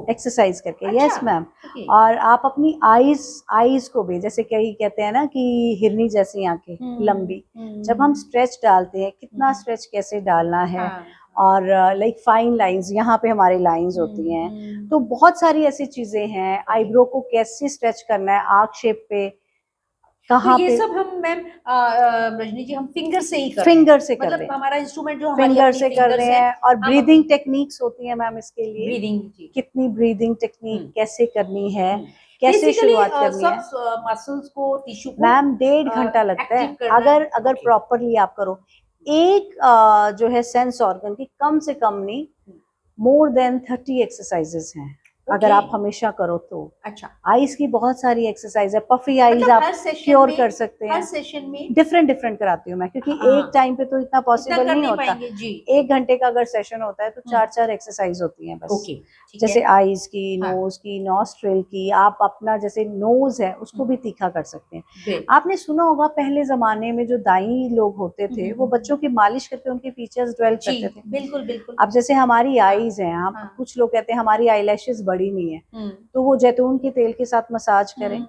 एक्सरसाइज करके। Yes ma'am. और आप अपनी आईज को भी, जैसे कई कहते हैं ना कि हिरनी जैसी आंखें लंबी, जब हम स्ट्रेच डालते हैं, कितना स्ट्रेच कैसे डालना है, और लाइक फाइन लाइंस, यहाँ पे हमारी लाइंस होती हैं। तो बहुत सारी ऐसी चीजें हैं। आईब्रो को कैसे स्ट्रेच करना है, आर्क शेप पे कहाँ तो ये पे, सब हम मैम रजनी जी हम फिंगर से ही फिंगर से कर रहे हैं। मतलब हमारा इंस्ट्रूमेंट जो फिंगर से कर रहे हैं। और ब्रीदिंग टेक्निक्स होती है मैम इसके लिए। ब्रीदिंग, कितनी ब्रीदिंग टेक्निक कैसे करनी है, कैसे शुरुआत करनी है। मसल्स को, टिश्यू को मैम 1.5 घंटा लगता है अगर प्रॉपरली आप करो। एक जो है सेंस ऑर्गन की कम से कम नहीं, मोर देन 30 एक्सरसाइजेस हैं अगर आप हमेशा करो तो। अच्छा, आईज की बहुत सारी एक्सरसाइज है। पफी आईज आप क्योर कर सकते हैं। हर सेशन में डिफरेंट कराती हूँ मैं, क्योंकि एक टाइम पे तो इतना पॉसिबल नहीं होता। 1 घंटे का अगर सेशन होता है तो 4 एक्सरसाइज होती हैं बस। जैसे आईज की, नोज की, नॉस्ट्रिल की। आप अपना जैसे नोज है उसको भी तीखा कर सकते हैं। आपने सुना होगा पहले जमाने में जो दाई लोग होते थे वो बच्चों की मालिश करके उनके फीचर्स डेवलप करते थे। बिल्कुल बिल्कुल। अब जैसे हमारी आईज हैं, आप कुछ लोग कहते हैं हमारी आईलैशेस बड़ी नहीं है, तो वो जैतून के तेल के साथ मसाज करें,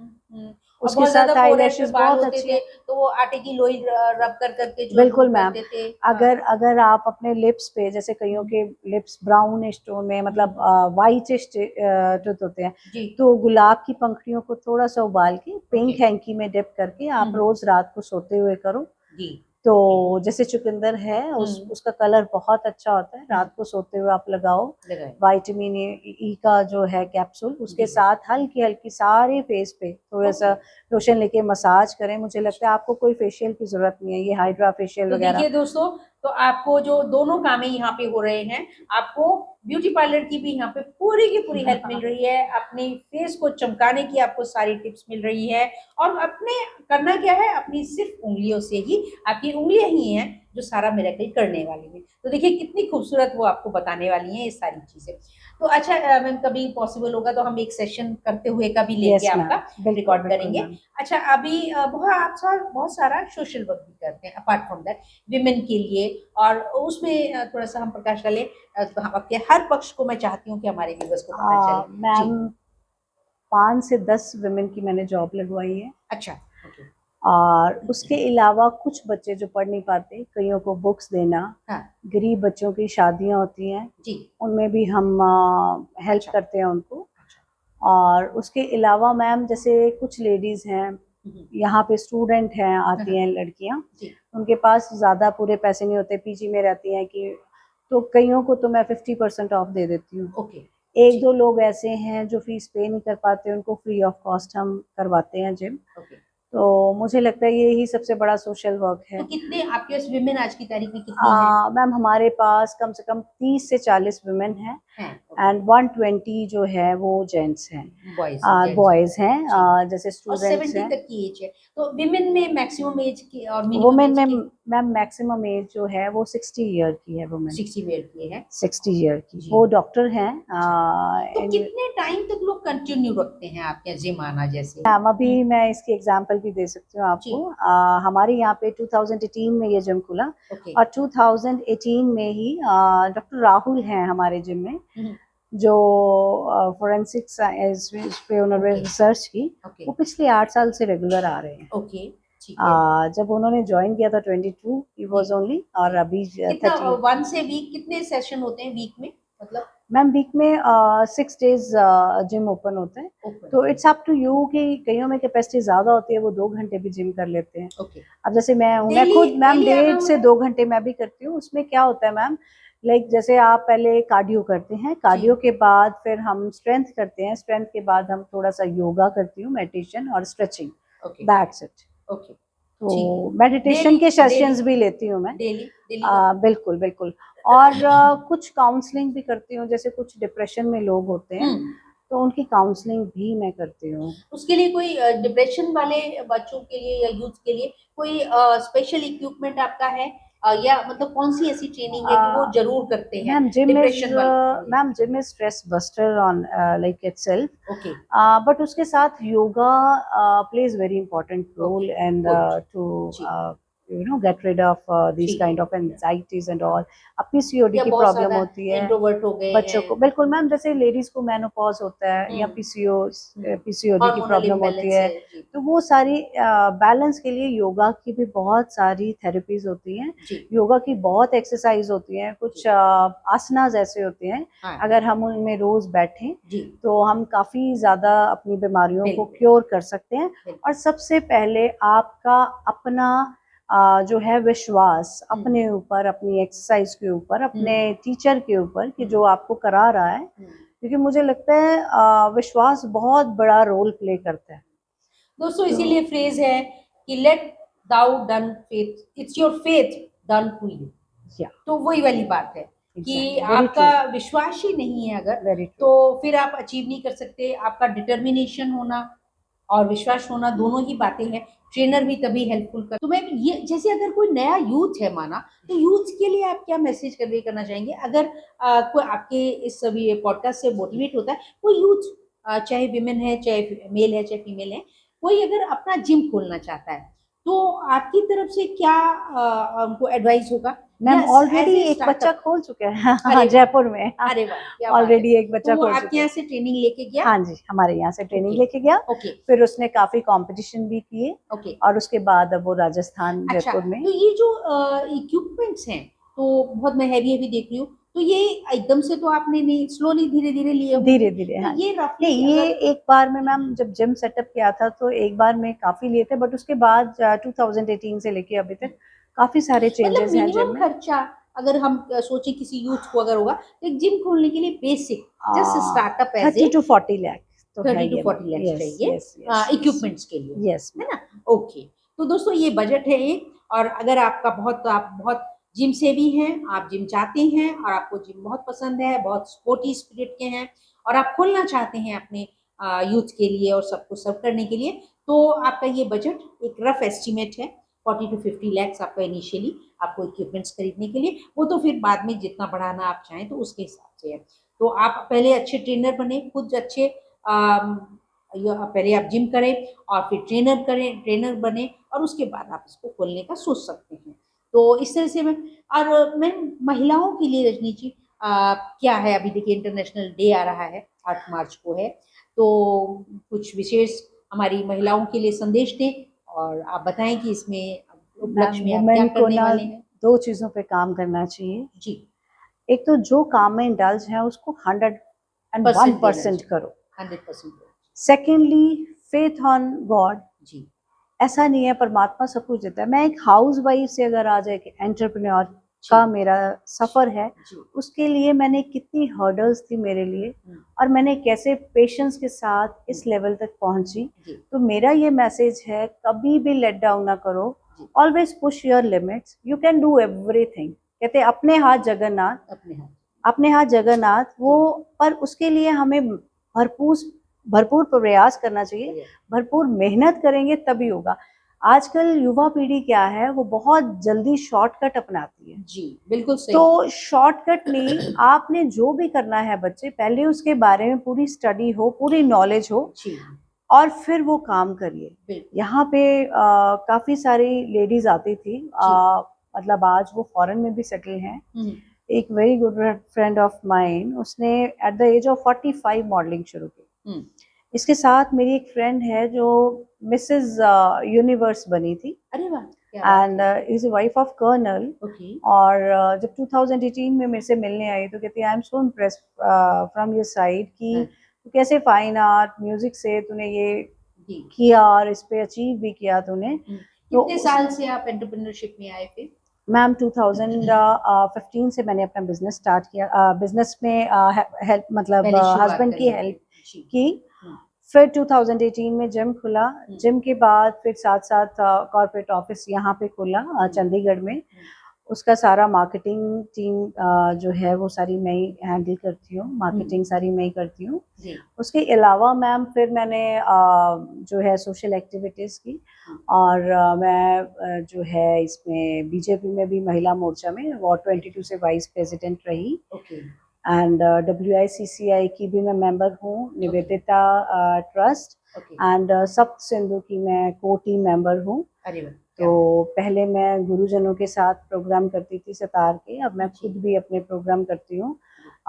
उसके साथ आईलैशेस बहुत अच्छे हैं। तो वो आटे की लोई रब कर करके जो बिल्कुल मैम। अगर आप अपने लिप्स पे, जैसे कईयों के लिप्स ब्राउन स्टोन में, मतलब वाइट टूथ होते हैं, तो गुलाब की पंखड़ियों को थोड़ा सा उबाल के पिंक हैंकी में डिप करके आप रोज रात को सोते हुए करो, तो जैसे चुकंदर है उसका कलर बहुत अच्छा होता है, रात को सोते हुए आप लगाओ। विटामिन ई का जो है कैप्सूल, उसके साथ हल्की हल्की सारे फेस पे थोड़ा सा लोशन लेके मसाज करें। मुझे लगता है आपको कोई फेशियल की जरूरत नहीं है, ये हाइड्रा फेशियल वगैरह। देखिए दोस्तों, तो आपको जो दोनों कामें यहाँ पे हो रहे हैं, आपको ब्यूटी पार्लर की भी यहाँ पे पूरी की पूरी हेल्प मिल रही है, अपने फेस को चमकाने की आपको सारी टिप्स मिल रही है। और अपने करना क्या है, अपनी सिर्फ उंगलियों से ही, आपकी उंगलियां ही हैं जो सारा मिरेकल करने वाली है। तो देखिए कितनी खूबसूरत वो आपको बताने वाली हैं ये सारी चीजें। तो अच्छा मैम, कभी पॉसिबल होगा तो हम एक सेशन करते हुए का भी लेंगे, आपका रिकॉर्ड करेंगे। अच्छा, अभी बहुत सारा सोशल वर्क भी करते हैं अपार्ट फ्रॉम दैट, विमेन के लिए, और उसमें थोड़ा सा हम प्रकाश डालें। आपके हर पक्ष को मैं चाहती हूँ कि हमारे व्यूअर्स को पता चले। मैम 5 से 10 विमेन की मैंने जॉब लगवाई है। अच्छा, और उसके अलावा कुछ बच्चे जो पढ़ नहीं पाते, कईयों को बुक्स देना, गरीब बच्चों की शादियां होती हैं जी, उनमें भी हम हेल्प करते हैं उनको। और उसके अलावा मैम जैसे कुछ लेडीज हैं यहाँ पे, स्टूडेंट हैं, आती हैं लड़कियाँ, उनके पास ज़्यादा पूरे पैसे नहीं होते, पीजी में रहती हैं कि, तो कईयों को तो मैं 50% ऑफ दे देती हूँ। एक दो लोग ऐसे हैं जो फीस पे नहीं कर पाते, उनको फ्री ऑफ कॉस्ट हम करवाते हैं जिम। तो मुझे लगता है यही सबसे बड़ा सोशल वर्क है। तो कितने आपके पास विमेन आज की तारीख में कितनी हैं? मैम हमारे पास कम से कम 30 से 40 विमेन हैं एंड 120 जो है वो जेंट्स हैं, बॉयज हैं, जैसे स्टूडेंट्स हैं। 70 तक की एज है। तो विमेन में मैक्सिमम एज की और वुमेन में मैम मैक्सिमम एज जो है वो 60 ईयर की है। वुमेन 60 ईयर की है, 60 ईयर की, वो डॉक्टर हैं। तो कितने टाइम तक लोग कंटिन्यू रखते हैं आपके जिम आना? जैसे मैम अभी मैं इसकी एग्जांपल भी दे सकती हूँ आपको। हमारे यहाँ पे 2018 में ये जिम खुला और 2018 में ही डॉक्टर राहुल हैं हमारे जिम में, जो फोरेंसिक्स पे उन्होंने रिसर्च की। वो पिछले 8 साल से रेगुलर आ रहे हैं। जब उन्होंने ज्वाइन किया था 22 ही वाज ओनली, और अभी 30। वन से वीक कितने सेशन होते हैं वीक में? मतलब मैम वीक में 6 डेज जिम ओपन होते हैं। तो इट्स अप टू यू कि कईयों में कैपेसिटी ज्यादा होती है, वो 2 घंटे भी जिम कर लेते हैं। अब जैसे मैं खुद मैम 1.5 से 2 घंटे मैं भी करती हूँ। उसमें क्या होता है मैम, लाइक जैसे आप पहले कार्डियो करते हैं, कार्डियो के बाद फिर हम स्ट्रेंथ करते हैं, स्ट्रेंथ के बाद हम थोड़ा सा योगा करती हूँ, मेडिटेशन और स्ट्रेचिंग, दैट्स इट। तो मेडिटेशन के सेशंस भी लेती हूँ मैं बिल्कुल बिल्कुल। और कुछ काउंसलिंग भी करती हूँ, जैसे कुछ डिप्रेशन में लोग होते हैं तो उनकी काउंसलिंग भी मैं करती हूँ। उसके लिए कोई डिप्रेशन वाले बच्चों के लिए या यूथ के लिए कोई स्पेशल इक्विपमेंट आपका है, या मतलब कौन सी ऐसी ट्रेनिंग है कि वो जरूर करते हैं? Ma'am gym is stress buster on like itself, but उसके साथ yoga plays very important role and to you know get rid of these kind of anxieties and all। अब PCOD की प्रॉब्लम होती है बच्चों को, बिल्कुल मैम, जैसे लेडीज को मेनोपॉज होता है या PCOD की प्रॉब्लम होती है, तो वो सारी बैलेंस के लिए योगा की भी बहुत सारी थेरेपीज होती हैं, योगा की बहुत एक्सरसाइज होती हैं, कुछ आसनाज ऐसे होते हैं, अगर हम उनमें रोज बैठें तो हम काफी ज्यादा अपनी बीमारियों को क्योर कर सकते हैं। और सबसे पहले आपका अपना जो है विश्वास अपने ऊपर, अपनी एक्सरसाइज के ऊपर, अपने टीचर के ऊपर कि जो आपको करा रहा है, क्योंकि मुझे लगता है विश्वास बहुत बड़ा रोल प्ले करता है दोस्तों। इसीलिए फ्रेज है कि let thou done faith, it's your faith done to you. तो वही वाली बात है कि आपका विश्वास ही नहीं है अगर, तो फिर आप अचीव नहीं कर सकते। आपका डिटर्मिनेशन होना और विश्वास होना दोनों ही बातें हैं। ट्रेनर भी तभी हेल्पफुल कर। तो मैं ये, जैसे अगर कोई नया यूथ है माना, तो यूथ के लिए आप क्या मैसेज कन्वे करना चाहेंगे? अगर कोई आपके इस सभी पॉडकास्ट से मोटिवेट होता है, कोई यूथ, चाहे विमेन है, चाहे मेल है, चाहे फीमेल है, कोई अगर अपना जिम खोलना चाहता है, तो आपकी तरफ से क्या उनको एडवाइस होगा? मैम ऑलरेडी एक बच्चा खोल चुका है जयपुर में। अरे वाह, ऑलरेडी एक बच्चा खोल चुका है। आपके यहाँ से ट्रेनिंग लेके गया? हाँ जी, हमारे यहाँ से ट्रेनिंग लेके गया। फिर उसने काफी कंपटीशन भी किए और उसके बाद अब वो राजस्थान जयपुर में। तो ये जो इक्विपमेंट्स हैं, तो बहुत मैं हैवी देख रही हूँ, तो ये एकदम से तो आपने नहीं, स्लोली धीरे धीरे लिए होंगे। धीरे धीरे। तो हाँ, ये रफली नहीं ये एक बार में मैम जब जिम सेटअप किया था तो एक बार में काफी लिए थे, बट उसके बाद 2018 से लेके अभी तक काफी सारे मतलब चेंजेस हैं जिम मिनिमम में। खर्चा अगर हम सोचे किसी यूथ को अगर होगा तो एक जिम खोलने के लिए basic just startup as 30 to 40 lakh तो है 30 टू ये 40 मैम। लाख यस चाहिए यस यस इक्विपमेंट्स के लिए, यस है ना? ओके, तो दोस्तों ये बजट है एक। और अगर आपका आप बहुत जिम सेवी हैं, आप जिम चाहते हैं और आपको जिम बहुत पसंद है, बहुत स्पोर्टी स्पिरिट के हैं और आप खोलना चाहते हैं अपने यूथ के लिए और सबको सर्व करने के लिए, तो आपका ये बजट एक रफ एस्टिमेट है 40 टू 50 लैक्स आपका इनिशियली आपको इक्विपमेंट्स खरीदने के लिए। वो तो फिर बाद में जितना बढ़ाना आप चाहें तो उसके हिसाब से है। तो आप पहले अच्छे ट्रेनर बने, खुद अच्छे पहले आप जिम करें और फिर ट्रेनर बने और उसके बाद आप इसको खोलने का सोच सकते हैं। तो इस तरह से मैं महिलाओं के लिए रजनी जी क्या है, अभी देखिए इंटरनेशनल डे आ रहा है 8 मार्च को है, तो कुछ विशेष हमारी महिलाओं के लिए संदेश दें और आप बताएं कि इसमें उपलक्ष्य में आप क्या वुमेन को करने ना वाले हैं। 2 चीजों पे काम करना चाहिए। जी, एक तो जो काम में इंडल्ज है उसको 101% करो। 100%। Secondly, faith on God. जी ऐसा नहीं है परमात्मा सब कुछ देता है। मैं एक हाउस वाइफ से अगर आ जाए कि एंटरप्रेन्योर का मेरा सफर है, जी उसके लिए मैंने कितनी हर्डल्स थी मेरे लिए और मैंने कैसे पेशेंस के साथ इस लेवल तक पहुंची। जी तो मेरा ये मैसेज है, कभी भी लेट डाउन ना करो, always push your limits, you can do everything. कहते हैं अपने हाथ जगन्नाथ, अपने हाथ जगन्नाथ वो, पर उसके लिए हमें भरपूर भरपूर प्रयास करना चाहिए, भरपूर मेहनत करेंगे तभी होगा। आजकल युवा पीढ़ी क्या है, वो बहुत जल्दी शॉर्टकट अपनाती है। जी बिल्कुल सही। तो शॉर्टकट नहीं, आपने जो भी करना है बच्चे, पहले उसके बारे में पूरी स्टडी हो, पूरी नॉलेज हो जी और फिर वो काम करिए। यहाँ पे काफी सारी लेडीज आती थी, मतलब आज वो फॉरेन में भी सेटल हैं। एक very good friend of mine, उसने at the age of 45 modelling शुरू की। इसके साथ मेरी एक फ्रेंड है जो मिसेस यूनिवर्स बनी थी, अरे वाह, and is wife of colonel. और जब 2018 में मेरे से मिलने आई तो कहती I am so impressed from your side कि तो कैसे फाइन आर्ट म्यूजिक से तूने ये किया और इस पे अचीव भी किया तूने। कितने साल से आप एंटरप्रेन्योरशिप में आए थे? मैम 2015 से मैंने अपना बिजनेस स्टार्ट किया। बिजनेस में हेल्प, मतलब हस्बैंड की हेल्प की। फिर 2018 में जिम खुला, जिम के बाद फिर साथ साथ कॉर्पोरेट ऑफिस यहाँ पे खुला चंडीगढ़ में। उसका सारा मार्केटिंग टीम जो है वो सारी मैं ही हैंडल करती हूँ, मार्केटिंग सारी मैं ही करती हूँ। उसके अलावा मैम फिर मैंने जो है सोशल एक्टिविटीज़ की और मैं जो है इसमें बीजेपी में भी महिला मोर्चा में वार्ड 22 से वाइस प्रेसिडेंट रही। एंड WICCI की भी मैं मेंबर हूँ, निवेदिता ट्रस्ट, एंड सप्त सिंधु की मैं को टीम मेंबर हूँ। तो पहले मैं गुरुजनों के साथ प्रोग्राम करती थी सितार के, अब मैं खुद भी अपने प्रोग्राम करती हूँ।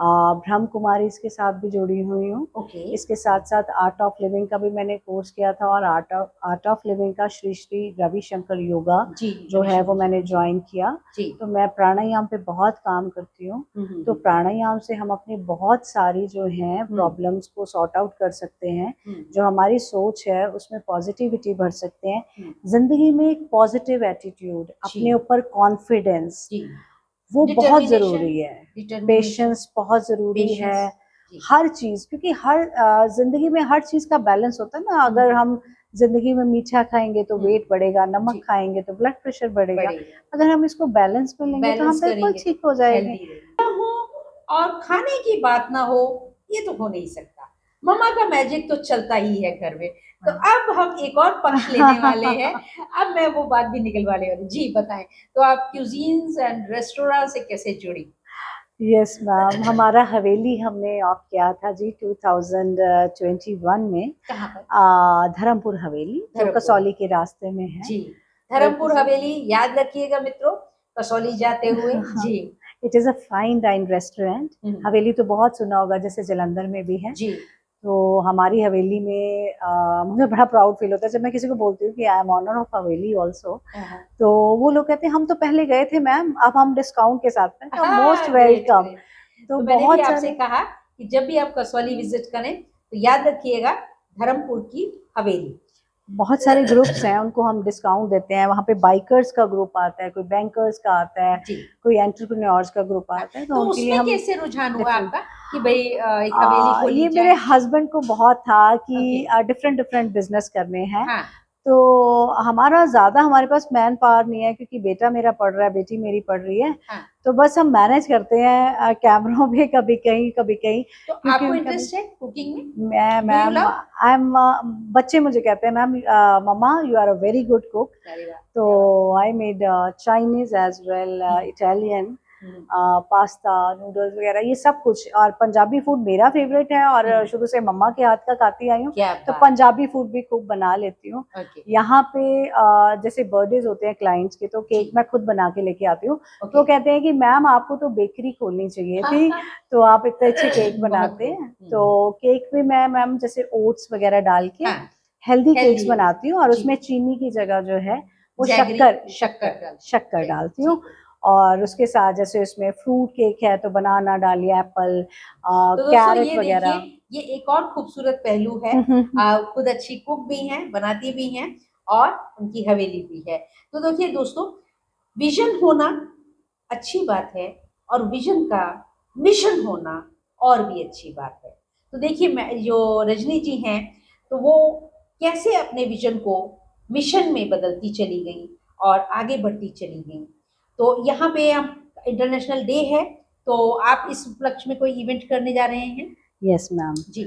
ब्रह्म कुमारी इसके साथ भी जुड़ी हुई हूँ। इसके साथ साथ आर्ट ऑफ लिविंग का भी मैंने कोर्स किया था और आर्ट ऑफ लिविंग का श्री श्री रविशंकर योगा जो है वो मैंने ज्वाइन किया। तो मैं प्राणायाम पे बहुत काम करती हूँ। तो प्राणायाम से हम अपनी बहुत सारी जो है प्रॉब्लम्स को सॉर्ट आउट कर सकते हैं। जो हमारी सोच है उसमें पॉजिटिविटी भर सकते हैं। जिंदगी में एक पॉजिटिव एटीट्यूड, अपने ऊपर कॉन्फिडेंस, वो बहुत जरूरी है। पेशेंस बहुत जरूरी है। हर चीज, क्योंकि हर जिंदगी में हर चीज का बैलेंस होता है ना। अगर हम जिंदगी में मीठा खाएंगे तो वेट बढ़ेगा, नमक खाएंगे तो ब्लड प्रेशर बढ़ेगा। अगर हम इसको बैलेंस में लेंगे तो हम बिल्कुल ठीक हो जाएंगे। और खाने की बात ना हो, ये तो हो नहीं सकता। मम्मा का मैजिक तो चलता ही है घर में। तो अब हम एक और पक्ष लेने वाले हैं। अब मैं वो बात भी निकलवाने वाली। जी बताएं, तो आप क्यूजीन्स एंड रेस्टोरेंट से कैसे जुड़ी? यस मैम, हमारा हवेली हमने ऑफ किया था जी 2021 में। कहाँ पर? धर्मपुर हवेली, जो कसौली के रास्ते में है। जी, धर्मपुर हवेली याद रखिएगा मित्रों, कसौली जाते हुए। जी, it is a fine dine restaurant. Haveli तो बहुत सुना होगा, जैसे जलंधर में भी है। जी, तो हमारी हवेली में मुझे बड़ा प्राउड फील होता है जब मैं किसी को बोलती हूँ कि I am honour of Haveli also. तो वो लोग कहते हैं हम तो पहले गए थे मैम, अब हम डिस्काउंट के साथ में। Most welcome. तो मैंने बहुत भी आपसे सारे कहा कि जब भी आप कसौली विजिट करें तो याद रखिएगा धर्मपुर की हवेली। बहुत सारे ग्रुप्स हैं, उनको हम डिस्काउंट देते हैं। वहाँ पे बाइकर्स का ग्रुप आता है, कोई बैंकर्स का आता है, जी। कोई एंटरप्रेन्योर्स का ग्रुप आता है, तो तो उनके लिए उसमें हम कैसे रुझान हुआ डिफरेंट आपका कि भाई एक हवेली खोली ये जाए? मेरे हस्बैंड को बहुत था कि ओके। डिफरेंट डिफरेंट बिजनेस करने हैं। हाँ। तो हमारा ज्यादा हमारे पास मैन पावर नहीं है, क्योंकि बेटा मेरा पढ़ रहा है, बेटी मेरी पढ़ रही है। हाँ। तो बस हम मैनेज करते हैं कैमरों पे, कभी कहीं कभी कहीं, तो क्योंकि आपको उनका इंटरेस्ट है कुकिंग में? मैं do you ma'am love? I am बच्चे मुझे कहते हैं मैम, मम्मा you are a very good cook. अरे वाह, तो क्या बात I made Chinese as well, Italian, है। पास्ता, नूडल्स वगैरह, ये सब कुछ। और पंजाबी फूड मेरा फेवरेट है, और शुरू से मम्मा के हाथ का खाती आई हूँ, क्या तो बात। पंजाबी फूड भी खूब बना लेती हूँ। ओके। यहाँ पे जैसे बर्थडेज होते हैं क्लाइंट्स के, तो केक जी। मैं खुद बना के लेके आती हूँ। ओके। तो वो कहते हैं कि मैम आपको तो बेकरी खोलनी चाहिए हाँ, थी, हाँ। तो आप इतने अच्छे केक बहुत बनाते खूब। हैं। तो केक भी मैं मैम जैसे ओट्स वगैरह डाल के हाँ, हेल्दी केक्स हेल्दी। बनाती हूँ, और जी। उसमें चीनी की जगह जो है वो जैगरी, शक्कर शक्कर शक्कर डाल- शक्कर जी, डालती जी। हूँ। और उसके साथ जैसे उसमें फ्रूट केक है तो बनाना डालिए, एप्पल, तो दोस्तों कैरेट ये वगैरह। देखिए, ये एक और खूबसूरत पहलू है। खुद अच्छी कुक भी हैं, बनाती भी हैं, और उनकी हवेली भी है। तो देखिए दोस्तों, विजन होना अच्छी बात है, और विजन का मिशन होना और भी अच्छी बात है। तो देखिए, मैं जो रजनी जी हैं, तो वो कैसे अपने विजन को मिशन में बदलती चली गई और आगे बढ़ती चली गई। तो यहाँ पे हम इंटरनेशनल डे है, तो आप इस उपलक्ष्य में कोई इवेंट करने जा रहे हैं? Yes ma'am. जी।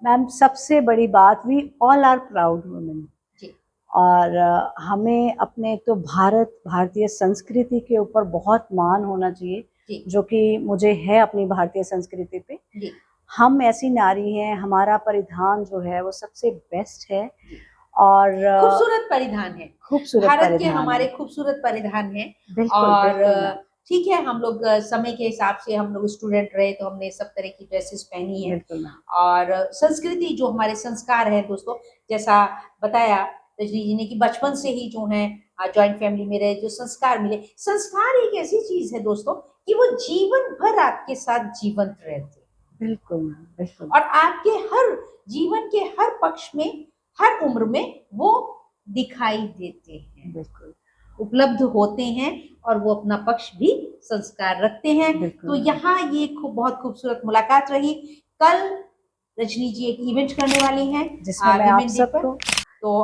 मैम सबसे बड़ी बात, we all are proud women. जी। और हमें अपने तो भारतीय संस्कृति के ऊपर बहुत मान होना चाहिए, जी। जो कि मुझे है अपनी भारतीय संस्कृति पे। जी। हम ऐसी नारी हैं, हमारा परिधान जो है वो सबसे बेस्ट है, जी। और खूबसूरत परिधान है, खूबसूरत भारत के परिधान हमारे है। खूबसूरत परिधान है। बिल्कुल और बिल्कुल मैम, ठीक है, हम लोग समय के हिसाब से हम लोग स्टूडेंट रहे, तो हमने सब तरह की ड्रेसेस पहनी है। बिल्कुल मैम। और संस्कृति जो हमारे संस्कार है दोस्तों, जैसा बताया रजनी जी ने कि बचपन से ही जो है जॉइंट फैमिली में रहे, जो संस्कार मिले। संस्कार एक ऐसी चीज है दोस्तों कि वो जीवन भर आपके साथ जीवंत रहते हैं, बिल्कुल मैम, बिल्कुल। और आपके हर जीवन के हर पक्ष में, हर उम्र में वो दिखाई देते हैं, बिल्कुल उपलब्ध होते हैं, और वो अपना पक्ष भी संस्कार रखते हैं। बिल्कुल तो मैम। यहाँ ये बहुत खूबसूरत मुलाकात रही। कल रजनी जी एक इवेंट करने वाली हैं जिसमें मैं आप विमेन डे पर, सबको तो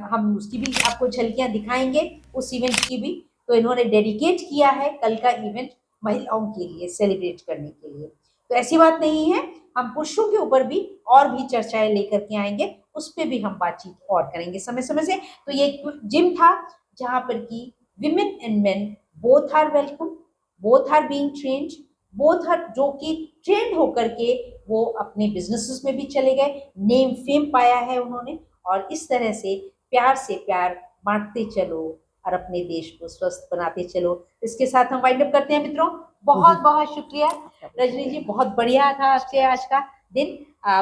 हम उसकी भी आपको झलकियां दिखाएंगे, उस इवेंट की भी। तो इन्होंने डेडिकेट किया है कल का इवेंट महिलाओं के लिए सेलिब्रेट करने के लिए। तो ऐसी बात नहीं है, हम पुरुषों के ऊपर भी और भी चर्चाएं लेकर के आएंगे, उस पर भी हम बातचीत और करेंगे समय समय से। तो ये जिम था जहां पर कि women and men both are welcome, both are being trained, both are, जो कि ट्रेंड होकर के वो अपने बिजनेसेस में भी चले गए, नेम फेम पाया है उन्होंने। और इस तरह से प्यार बांटते चलो और अपने देश को स्वस्थ बनाते चलो। इसके साथ हम वाइंड अप करते हैं मित्रों। बहुत बहुत शुक्रिया रजनी जी, बहुत बढ़िया था आपसे आज का दिन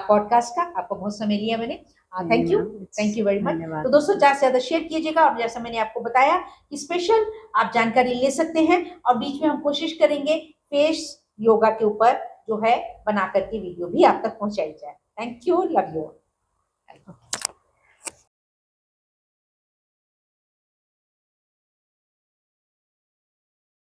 पॉडकास्ट का, आपका बहुत समय लिया मैंने। Thank you very much. धन्यवाद। तो दोस्तों ज़्यादा से ज़्यादा शेयर कीजिएगा, और जैसा मैंने आपको बताया कि स्पेशल आप जानकारी ले सकते हैं, और बीच में हम कोशिश करेंगे फेस योगा के ऊपर जो है बना करके वीडियो भी आप तक पहुंचाई जाए। Thank you, love you.